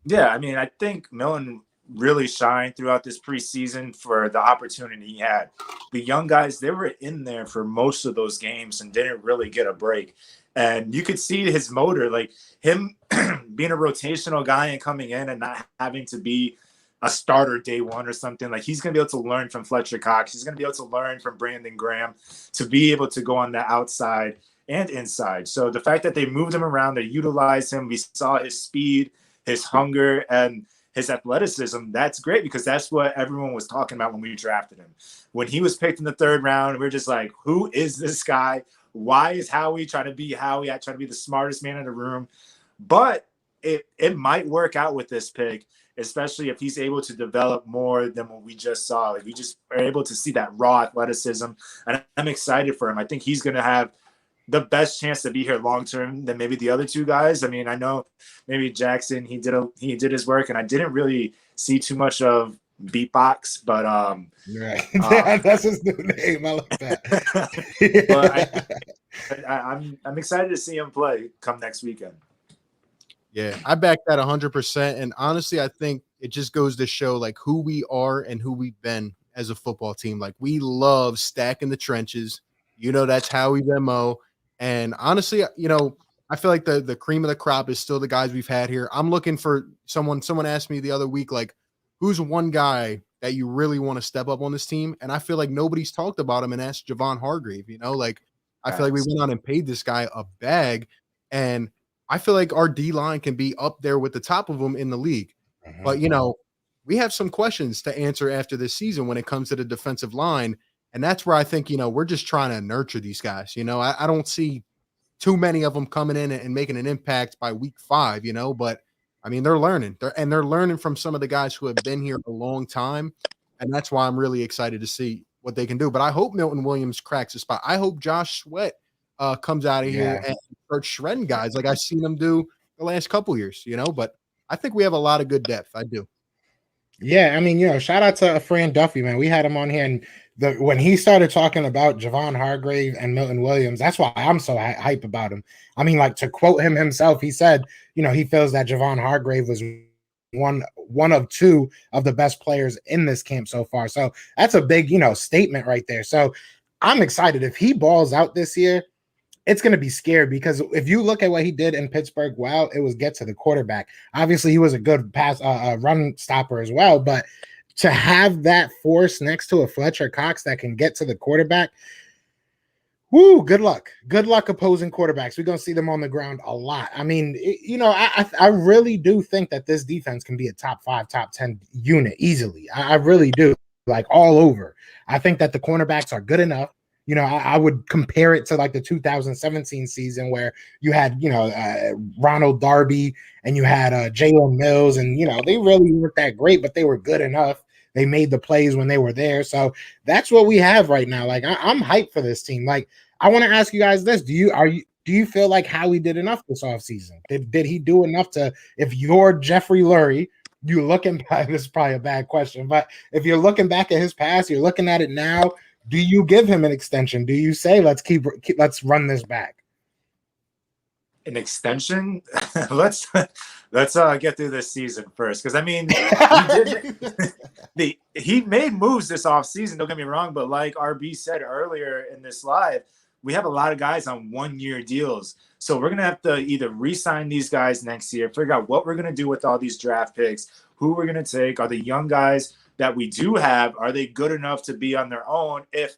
Yeah, I mean, I think Milton really shined throughout this preseason for the opportunity he had. The young guys, they were in there for most of those games and didn't really get a break. And you could see his motor, like him being a rotational guy and coming in and not having to be a starter day one or something. Like, he's going to be able to learn from Fletcher Cox. He's going to be able to learn from Brandon Graham to be able to go on the outside and inside. So the fact that they moved him around, they utilized him, we saw his speed, his hunger, and his athleticism. That's great, because that's what everyone was talking about when we drafted him. When he was picked in the 3rd round, we we're just like, who is this guy? Why is Howie trying to be Howie? Trying to be the smartest man in the room. But it might work out with this pick, especially if he's able to develop more than what we just saw. Like, we just are able to see that raw athleticism, and I'm excited for him. I think he's going to have the best chance to be here long-term than maybe the other two guys. I mean, I know maybe Jackson, he did his work, and I didn't really see too much of Beatbox, but right. That's his new name. I like that. But I'm excited to see him play come next weekend. Yeah, I back that 100%. And honestly, I think it just goes to show like who we are and who we've been as a football team. Like, we love stacking the trenches. You know, that's Howie's MO. And honestly, you know, I feel like the cream of the crop is still the guys we've had here. I'm looking for someone asked me the other week, like, who's one guy that you really want to step up on this team? And I feel like nobody's talked about him, and that's Javon Hargrave. You know, like, I feel like we went on and paid this guy a bag, and I feel like our D-line can be up there with the top of them in the league. Mm-hmm. But, you know, we have some questions to answer after this season when it comes to the defensive line. And that's where I think, you know, we're just trying to nurture these guys. You know, I don't see too many of them coming in and making an impact by week 5, you know, but I mean, they're learning. They're learning from some of the guys who have been here a long time. And that's why I'm really excited to see what they can do. But I hope Milton Williams cracks a spot. I hope Josh Sweat comes out of here and starts shredding guys like I've seen him do the last couple years, you know, but I think we have a lot of good depth. I do. Yeah, I mean, you know, shout out to Fran Duffy, man. We had him on here, and when he started talking about Javon Hargrave and Milton Williams, that's why I'm so hype about him. I mean, like, to quote him himself, he said, you know, he feels that Javon Hargrave was one of 2 of the best players in this camp so far. So that's a big, you know, statement right there. So I'm excited. If he balls out this year, it's going to be scary, because if you look at what he did in Pittsburgh, well, it was get to the quarterback. Obviously, he was a good run stopper as well, but to have that force next to a Fletcher Cox that can get to the quarterback, whoo, good luck. Good luck opposing quarterbacks. We're going to see them on the ground a lot. I mean, you know, I really do think that this defense can be a top 5, top 10 unit easily. I really do, like, all over. I think that the cornerbacks are good enough. You know, I would compare it to like the 2017 season where you had, you know, Ronald Darby and you had Jalen Mills, and, you know, they really weren't that great, but they were good enough. They made the plays when they were there. So that's what we have right now. Like, I'm hyped for this team. Like, I want to ask you guys this. Do you feel like Howie did enough this offseason? Did he do enough to, if you're Jeffrey Lurie, you looking back, this is probably a bad question, but if you're looking back at his past, you're looking at it now, Do you give him an extension? Do you say let's run this back? An extension? let's get through this season first, because I mean he made moves this offseason, don't get me wrong, but like RB said earlier in this live, we have a lot of guys on 1-year deals, so we're gonna have to either re-sign these guys next year, figure out what we're gonna do with all these draft picks, who we're gonna take. Are the young guys that we do have, are they good enough to be on their own if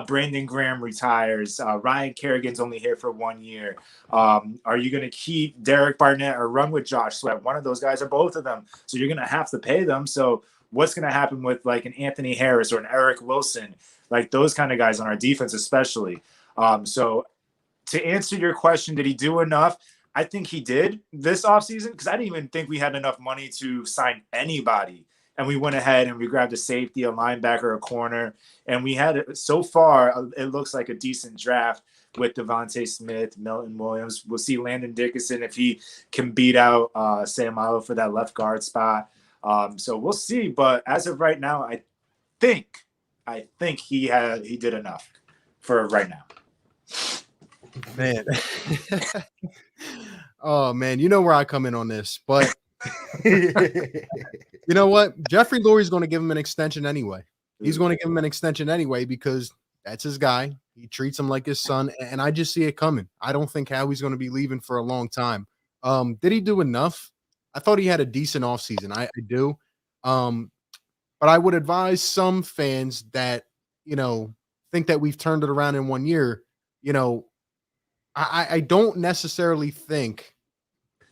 Brandon Graham retires? Ryan Kerrigan's only here for 1 year. Are you going to keep Derek Barnett or run with Josh Sweat? One of those guys or both of them. So you're going to have to pay them. So what's going to happen with like an Anthony Harris or an Eric Wilson? Like those kind of guys on our defense especially. So to answer your question, did he do enough? I think he did this offseason, because I didn't even think we had enough money to sign anybody. And we went ahead and we grabbed a safety, a linebacker, a corner. And we had it so far, it looks like a decent draft with Devontae Smith, Milton Williams. We'll see Landon Dickinson if he can beat out Sam Milo for that left guard spot. So we'll see. But as of right now, I think he did enough for right now. Man. Oh, man. You know where I come in on this. But you know what? Jeffrey Lurie's going to give him an extension anyway. He's going to give him an extension anyway because that's his guy. He treats him like his son, and I just see it coming. I don't think Howie's going to be leaving for a long time. Did he do enough? I thought he had a decent offseason. I do. But I would advise some fans that, think that we've turned it around in 1 year. I don't necessarily think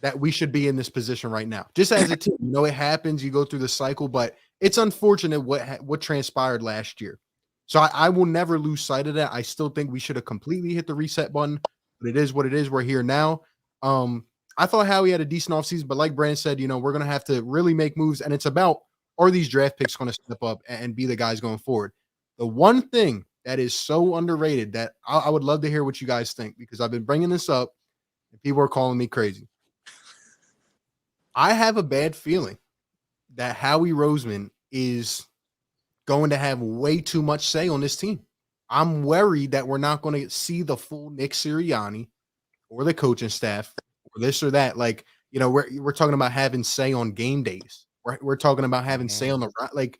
that we should be in this position right now. Just as a team, it happens. You go through the cycle, but it's unfortunate what transpired last year. So I will never lose sight of that. I still think we should have completely hit the reset button, but it is what it is. We're here now. I thought Howie had a decent offseason, but like Brandon said, we're going to have to really make moves, and it's about, are these draft picks going to step up and be the guys going forward? The one thing that is so underrated that I would love to hear what you guys think, because I've been bringing this up and people are calling me crazy. I have a bad feeling that Howie Roseman is going to have way too much say on this team. I'm worried that we're not going to see the full Nick Sirianni or the coaching staff or this or that. Like, we're talking about having say on game days. We're talking about having say on the like.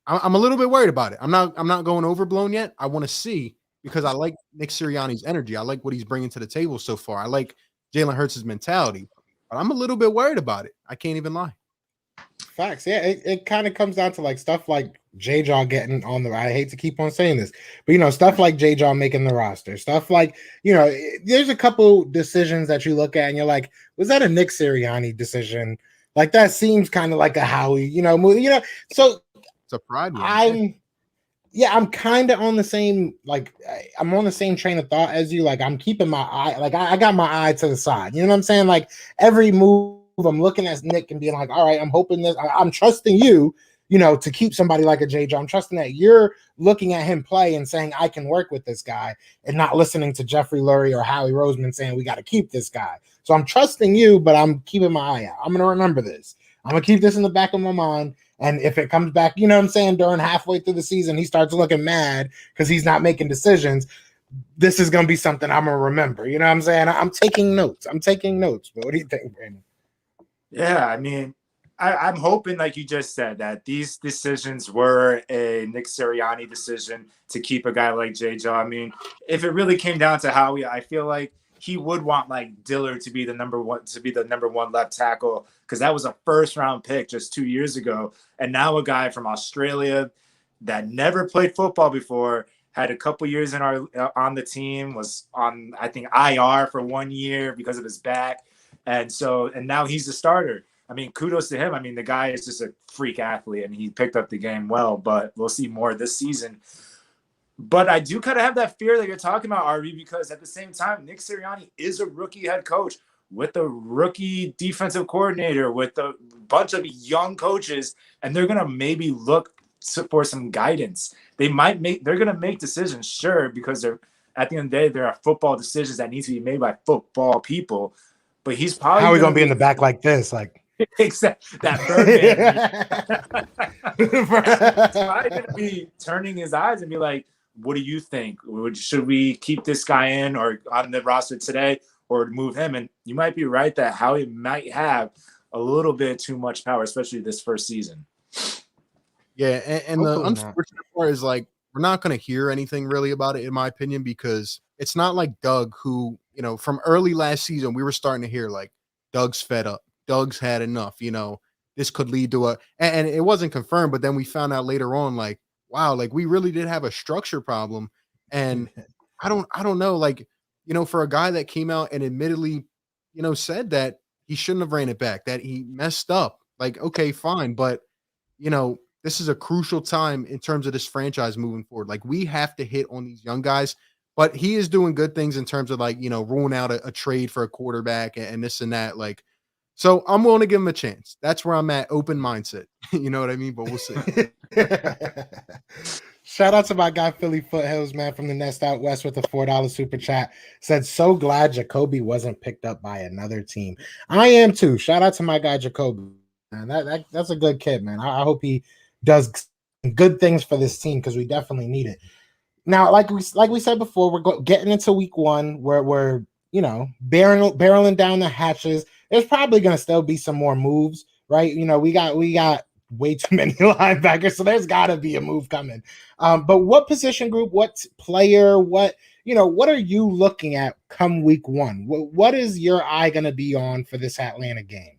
I'm a little bit worried about it. I'm not going overblown yet. I want to see, because I like Nick Sirianni's energy. I like what he's bringing to the table so far. I like Jalen Hurts' mentality. But I'm a little bit worried about it. I can't even lie. Facts. Yeah, it kind of comes down to like stuff like J-Jaw getting on the, I hate to keep on saying this, but stuff like J-Jaw making the roster, stuff like, there's a couple decisions that you look at and you're like, was that a Nick Sirianni decision? Like that seems kind of like a Howie, movie, so it's a pride one. I'm kind of on the same, I'm on the same train of thought as you. Like, I'm keeping my eye, I got my eye to the side. You know what I'm saying? Like, every move I'm looking at Nick and being like, all right, I'm hoping this, I'm trusting you, to keep somebody like a J-Jaw. I'm trusting that you're looking at him play and saying, I can work with this guy, and not listening to Jeffrey Lurie or Howie Roseman saying, we got to keep this guy. So I'm trusting you, but I'm keeping my eye out. I'm going to remember this. I'm going to keep this in the back of my mind. And if it comes back, during halfway through the season, he starts looking mad because he's not making decisions, this is going to be something I'm going to remember. You know what I'm saying? I'm taking notes. But what do you think, Brandon? Yeah, I mean, I'm hoping, like you just said, that these decisions were a Nick Sirianni decision to keep a guy like J-Jaw. I mean, if it really came down to Howie, I feel like he would want like Dillard to be the number one left tackle, because that was a first-round pick just 2 years ago. And now a guy from Australia that never played football before, had a couple years on the team, was on, I think, IR for 1 year because of his back. And now he's a starter. I mean, kudos to him. I mean, the guy is just a freak athlete, and he picked up the game well, but we'll see more this season. But I do kind of have that fear that you're talking about, RB, because at the same time, Nick Sirianni is a rookie head coach with a rookie defensive coordinator, with a bunch of young coaches, and they're going to maybe look for some guidance. They're going to make decisions, sure, because at the end of the day, there are football decisions that need to be made by football people. But he's probably how are we going to be in the back like this? Like, Except that Birdman. He's probably going to be turning his eyes and be like, what do you think? Should we keep this guy in or on the roster today or move him? And you might be right that Howie might have a little bit too much power, especially this first season. Yeah, and the unfortunate part is like we're not going to hear anything really about it, in my opinion, because it's not like Doug, who, you know, from early last season, we were starting to hear like Doug's fed up. Doug's had enough, you know, this could lead to and it wasn't confirmed, but then we found out later on, like, wow, like we really did have a structure problem. And I don't know, like, you know, for a guy that came out and admittedly, you know, said that he shouldn't have ran it back, that he messed up. Like, okay, fine. But, you know, this is a crucial time in terms of this franchise moving forward. Like, we have to hit on these young guys, but he is doing good things in terms of, like, you know, ruling out a trade for a quarterback and this and that. Like, so I'm willing to give him a chance. That's where I'm at, open mindset. You know what I mean? But we'll see. Shout out to my guy Philly Foothills, man, from the Nest Out West with a $4 super chat. Said, so glad Jacoby wasn't picked up by another team. I am too. Shout out to my guy Jacoby. Man, that's a good kid, man. I hope he does good things for this team because we definitely need it. Now, like we said before, we're getting into week one where we're, you know, barreling down the hatches. There's probably going to still be some more moves, right? You know, we got way too many linebackers, so there's got to be a move coming. But what position group, what player, what are you looking at come week one? What is your eye going to be on for this Atlanta game?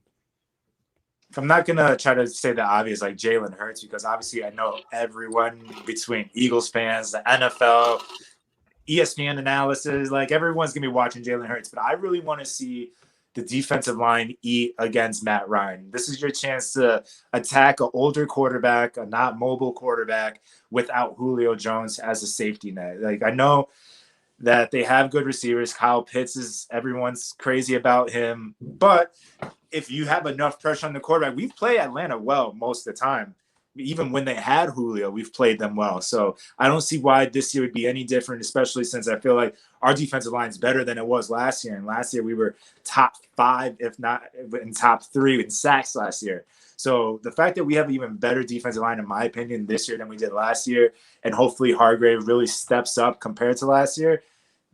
I'm not going to try to say the obvious like Jalen Hurts, because obviously I know everyone between Eagles fans, the NFL, ESPN analysis, like everyone's going to be watching Jalen Hurts. But I really want to see the defensive line eat against Matt Ryan. This is your chance to attack an older quarterback, a not mobile quarterback, without Julio Jones as a safety net. Like, I know that they have good receivers. Kyle Pitts everyone's crazy about him. But if you have enough pressure on the quarterback, we've played Atlanta well most of the time. Even when they had Julio, we've played them well. So I don't see why this year would be any different, especially since I feel like our defensive line is better than it was last year. And last year we were top 5, if not in top 3 in sacks last year. So the fact that we have an even better defensive line, in my opinion, this year than we did last year, and hopefully Hargrave really steps up compared to last year,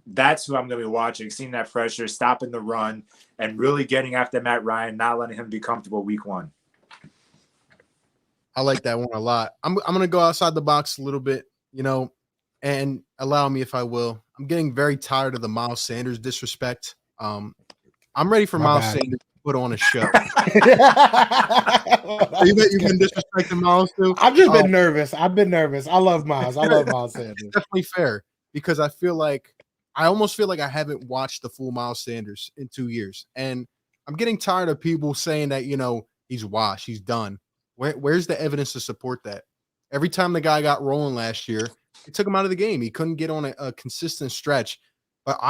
that's who I'm going to be watching, seeing that pressure, stopping the run, and really getting after Matt Ryan, not letting him be comfortable week one. I like that one a lot. I'm going to go outside the box a little bit, you know, and allow me if I will. I'm getting very tired of the Miles Sanders disrespect. I'm ready for Miles Sanders to put on a show. You've been disrespecting Miles too? I've just been nervous. I've been nervous. I love Miles. I love Miles Sanders. It's definitely fair, because I almost feel like I haven't watched the full Miles Sanders in 2 years. And I'm getting tired of people saying that, you know, he's washed, he's done. Where's the evidence to support that? Every time the guy got rolling last year, it took him out of the game. He couldn't get on a consistent stretch. But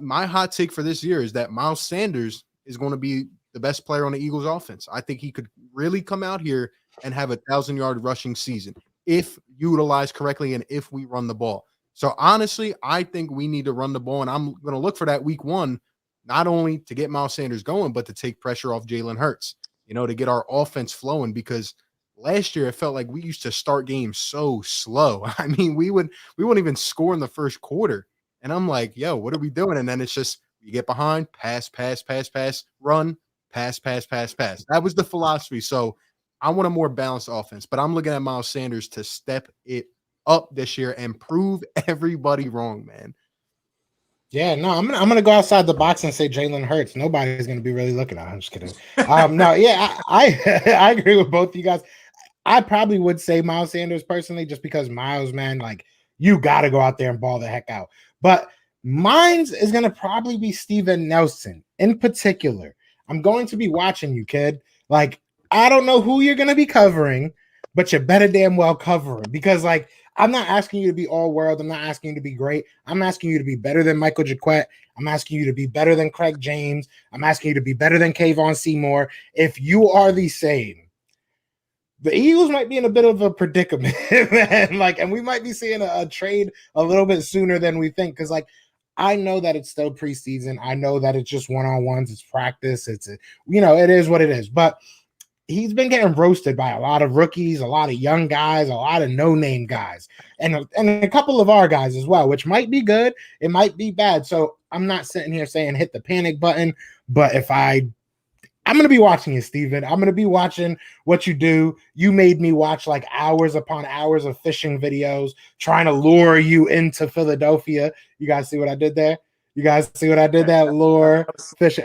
my hot take for this year is that Miles Sanders is going to be the best player on the Eagles offense. I think he could really come out here and have a 1,000-yard rushing season if utilized correctly and if we run the ball. So honestly, I think we need to run the ball, and I'm going to look for that week one, not only to get Miles Sanders going, but to take pressure off Jalen Hurts, you know, to get our offense flowing, because last year it felt like we used to start games so slow. I mean, we wouldn't even score in the first quarter. And I'm like, yo, what are we doing? And then it's just, you get behind, pass, run, pass. That was the philosophy. So I want a more balanced offense, but I'm looking at Miles Sanders to step it up this year and prove everybody wrong, man. Yeah, no, I'm gonna go outside the box and say Jalen Hurts. Nobody's gonna be really looking at. I'm just kidding. No, yeah, I agree with both of you guys. I probably would say Miles Sanders personally, just because Miles, man, like, you got to go out there and ball the heck out. But mine's is gonna probably be Steven Nelson in particular. I'm going to be watching you, kid. Like, I don't know who you're gonna be covering, but you better damn well cover him, because, like, I'm not asking you to be all world. I'm not asking you to be great. I'm asking you to be better than Michael Jacquet. I'm asking you to be better than Craig James. I'm asking you to be better than Kayvon Seymour. If you are the same, the Eagles might be in a bit of a predicament, man. Like, and we might be seeing a trade a little bit sooner than we think. Because, like, I know that it's still preseason. I know that it's just one-on-ones. It's practice. It is what it is. But he's been getting roasted by a lot of rookies, a lot of young guys, a lot of no-name guys, and a couple of our guys as well, which might be good. It might be bad. So I'm not sitting here saying hit the panic button, but I'm going to be watching you, Steven. I'm going to be watching what you do. You made me watch like hours upon hours of fishing videos trying to lure you into Philadelphia. You guys see what I did there? You guys see what I did there? Lure fishing.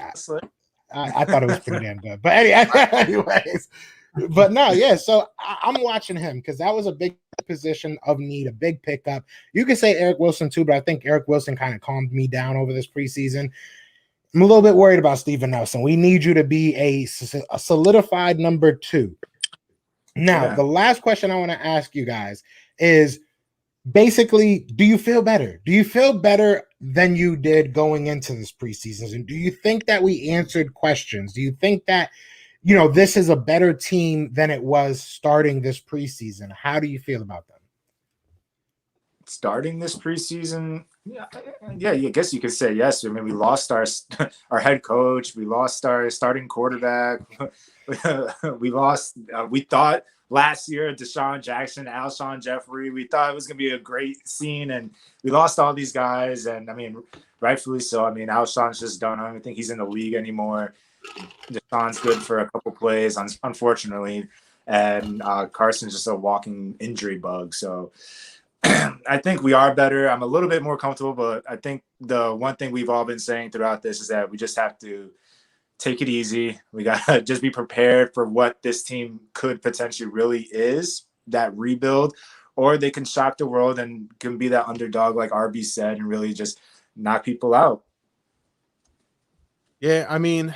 I thought it was pretty damn good. But anyways, but no, yeah. So I'm watching him because that was a big position of need, a big pickup. You can say Eric Wilson too, but I think Eric Wilson kind of calmed me down over this preseason. I'm a little bit worried about Steven Nelson. We need you to be a solidified number 2. Now, The last question I want to ask you guys is basically, do you feel better? Do you feel better than you did going into this preseason? And do you think that we answered questions? Do you think that, this is a better team than it was starting this preseason? How do you feel about them? Starting this preseason, yeah, I guess you could say yes. I mean, we lost our head coach. We lost our starting quarterback. We thought last year, Taran Jackson, Alshon Jeffrey, we thought it was going to be a great scene, and we lost all these guys. And I mean, rightfully so. I mean, Alshon's just done. I don't think he's in the league anymore. Deshaun's good for a couple plays, unfortunately, and Carson's just a walking injury bug. So I think we are better. I'm a little bit more comfortable, but I think the one thing we've all been saying throughout this is that we just have to take it easy. We got to just be prepared for what this team could potentially really is, that rebuild, or they can shock the world and can be that underdog, like RB said, and really just knock people out. Yeah, I mean,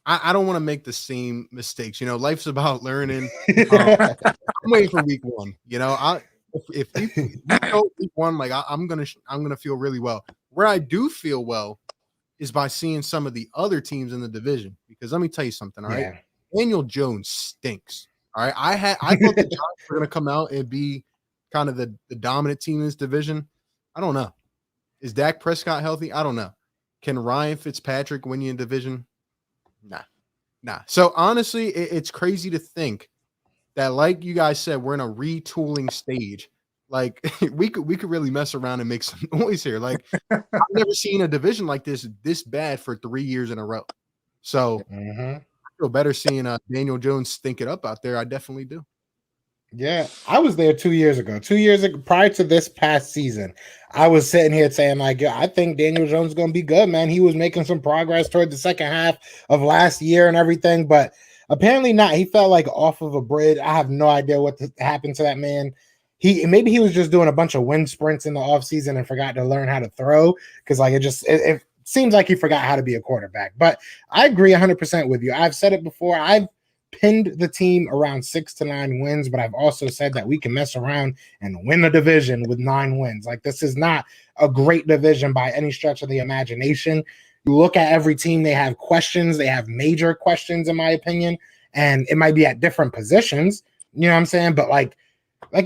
I don't want to make the same mistakes. Life's about learning. I'm waiting for week 1. If we go week 1, like I'm gonna feel really well. Where I do feel well is by seeing some of the other teams in the division. Because let me tell you something, all right? Yeah. Daniel Jones stinks. All right. I thought the Giants were gonna come out and be kind of the dominant team in this division. I don't know. Is Dak Prescott healthy? I don't know. Can Ryan Fitzpatrick win you in division? Nah. So honestly, it's crazy to think that, like you guys said, we're in a retooling stage. Like we could really mess around and make some noise here. Like I've never seen a division like this bad for 3 years in a row. So I feel better seeing Daniel Jones stink it up out there. I definitely do. Yeah, I was there 2 years ago. 2 years ago, prior to this past season, I was sitting here saying, like, I think Daniel Jones is going to be good, man. He was making some progress toward the second half of last year and everything, but apparently not. He fell like off of a bridge. I have no idea what happened to that man. Maybe he was just doing a bunch of wind sprints in the offseason and forgot to learn how to throw, because like it seems like he forgot how to be a quarterback. But I agree 100% with you. I've said it before. I've pinned the team around 6 to 9 wins, but I've also said that we can mess around and win a division with 9 wins. Like, this is not a great division by any stretch of the imagination. You look at every team, they have questions. They have major questions, in my opinion, and it might be at different positions. You know what I'm saying? But like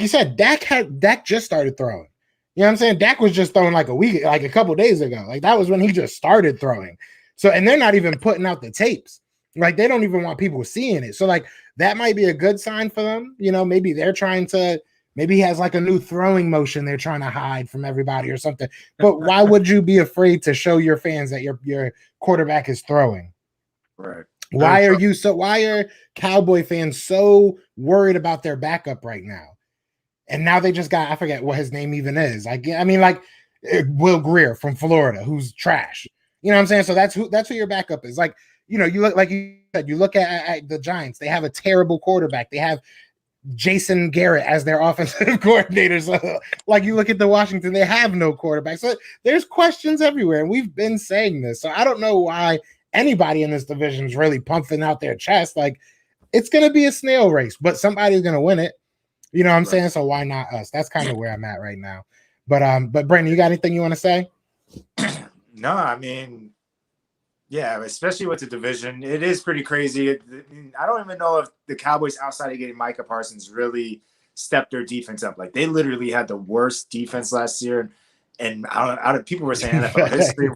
you said, Dak just started throwing. You know what I'm saying? Dak was just throwing like a couple days ago. Like, that was when he just started throwing. So, and they're not even putting out the tapes. Like, they don't even want people seeing it. So, like, that might be a good sign for them. Maybe they're trying to, maybe he has like a new throwing motion they're trying to hide from everybody or something. But why would you be afraid to show your fans that your quarterback is throwing? Right. Why are Cowboy fans so worried about their backup right now? And now they just got, I forget what his name even is. Like, I mean, like Will Greer from Florida, who's trash. You know what I'm saying? So that's who your backup is. Like, you look, like you said, you look at the Giants, they have a terrible quarterback. They have Jason Garrett as their offensive coordinators. Like, you look at the Washington, they have no quarterback. So there's questions everywhere. And we've been saying this. So I don't know why anybody in this division is really pumping out their chest. Like, it's going to be a snail race, but somebody's going to win it. You know what I'm saying? So why not us? That's kind of where I'm at right now. But Brandon, you got anything you want to say? No, I mean, yeah, especially with the division, it is pretty crazy. I don't even know if the Cowboys, outside of getting Micah Parsons, really stepped their defense up. Like, they literally had the worst defense last year. and out of people were saying NFL history.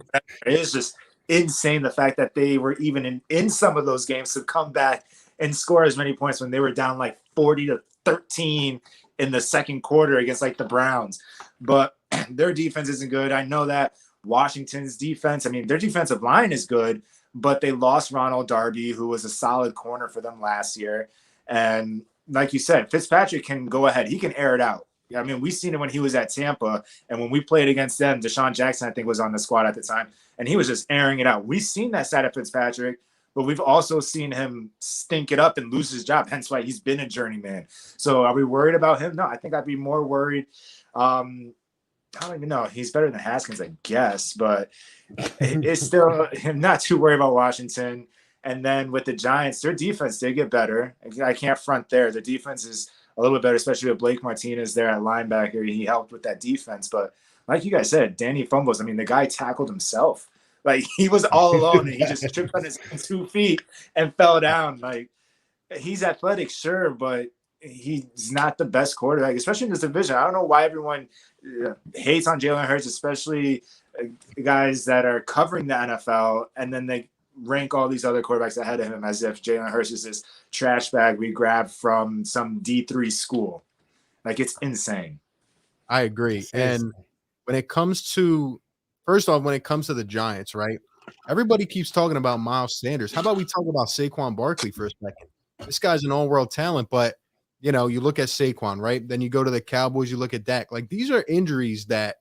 It is just insane the fact that they were even in some of those games to come back and score as many points when they were down like 40-13 in the second quarter against like the Browns. But their defense isn't good. I know that Washington's defense, I mean, their defensive line is good, but they lost Ronald Darby, who was a solid corner for them last year. And like you said, Fitzpatrick can go ahead. He can air it out. I mean, we've seen it when he was at Tampa, and when we played against them, Deshaun Jackson, I think, was on the squad at the time, and he was just airing it out. We've seen that side of Fitzpatrick, but we've also seen him stink it up and lose his job, hence why he's been a journeyman. So are we worried about him? No, I think I'd be more worried. I don't even know. He's better than Haskins, I guess, but it's still – I'm not too worried about Washington. And then with the Giants, their defense did get better. I can't front there. The defense is a little bit better, especially with Blake Martinez there at linebacker. He helped with that defense. But like you guys said, Danny fumbles. I mean, the guy tackled himself. Like, he was all alone, and he just tripped on his 2 feet and fell down. Like, he's athletic, sure, but he's not the best quarterback, especially in this division. I don't know why everyone hates on Jalen Hurts, especially guys that are covering the NFL, and then they rank all these other quarterbacks ahead of him as if Jalen Hurts is this trash bag we grabbed from some D3 school. Like, it's insane. I agree. And when it comes to, first off, when it comes to the Giants, right? Everybody keeps talking about Miles Sanders. How about we talk about Saquon Barkley for a second? This guy's an all-world talent, but, you know, you look at Saquon, right? Then you go to the Cowboys, you look at Dak. Like, these are injuries that,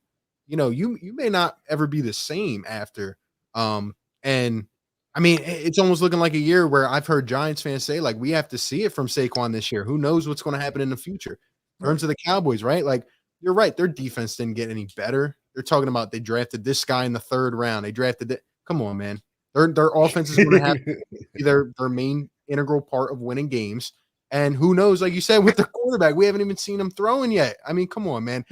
you know, you may not ever be the same after. And I mean, it's almost looking like a year where I've heard Giants fans say, like, we have to see it from Saquon this year. Who knows what's going to happen in the future? In terms of the Cowboys, right? Like, you're right. Their defense didn't get any better. They're talking about they drafted this guy in the 3rd round. They drafted it. Come on, man. Their offense is going to have to be their main integral part of winning games. And who knows, like you said, with the quarterback, we haven't even seen him throwing yet. I mean, come on, man.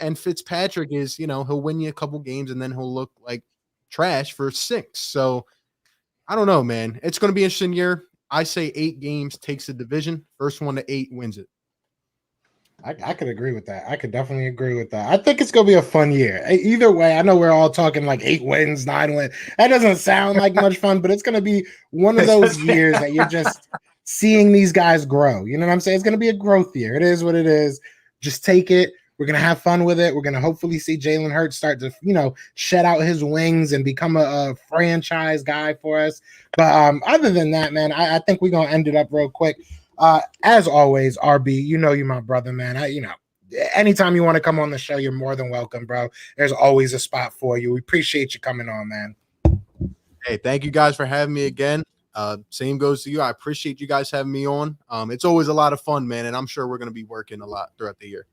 And Fitzpatrick is, you know, he'll win you a couple games and then he'll look like trash for 6. So, I don't know, man. It's going to be an interesting year. I say 8 games takes the division. First one to 8 wins it. I could agree with that. I could definitely agree with that. I think it's going to be a fun year. Either way, I know we're all talking like 8 wins, 9 wins. That doesn't sound like much fun, but it's going to be one of those years that you're just seeing these guys grow. You know what I'm saying? It's going to be a growth year. It is what it is. Just take it. We're going to have fun with it. We're going to hopefully see Jalen Hurts start to, you know, shed out his wings and become a franchise guy for us. But other than that, man, I think we're going to end it up real quick. As always, RB, you know you're my brother, man. Anytime you want to come on the show, you're more than welcome, bro. There's always a spot for you. We appreciate you coming on, man. Hey, thank you guys for having me again. Same goes to you. I appreciate you guys having me on. It's always a lot of fun, man, and I'm sure we're going to be working a lot throughout the year.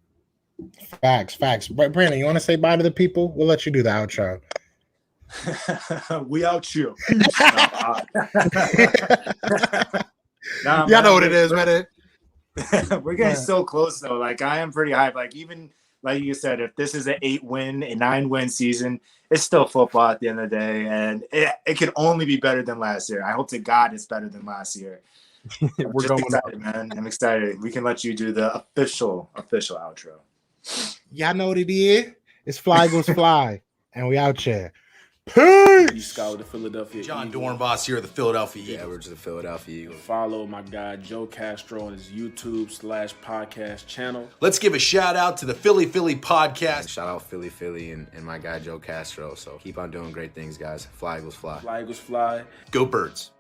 Facts. But Brandon, you want to say bye to the people? We'll let you do the outro. We out you. Y'all know what it is, man. We're getting so close, though. Like, I am pretty hyped. Like, even like you said, if this is an 9-win season, it's still football at the end of the day, and it can only be better than last year. I hope to God it's better than last year. We're going excited, man. I'm excited. We can let you do the official outro. Y'all know what it is. It's Fly Goes Fly, and we out here. Peace. You scout the Philadelphia John Eagles. Dornbos here, the Philadelphia Eagles. Yeah, we're just the Philadelphia Eagles. Follow my guy Joe Castro on his YouTube/podcast channel. Let's give a shout out to the Philly podcast. Shout out Philly and my guy Joe Castro. So keep on doing great things, guys. Fly Eagles Fly. Fly Eagles Fly. Go Birds.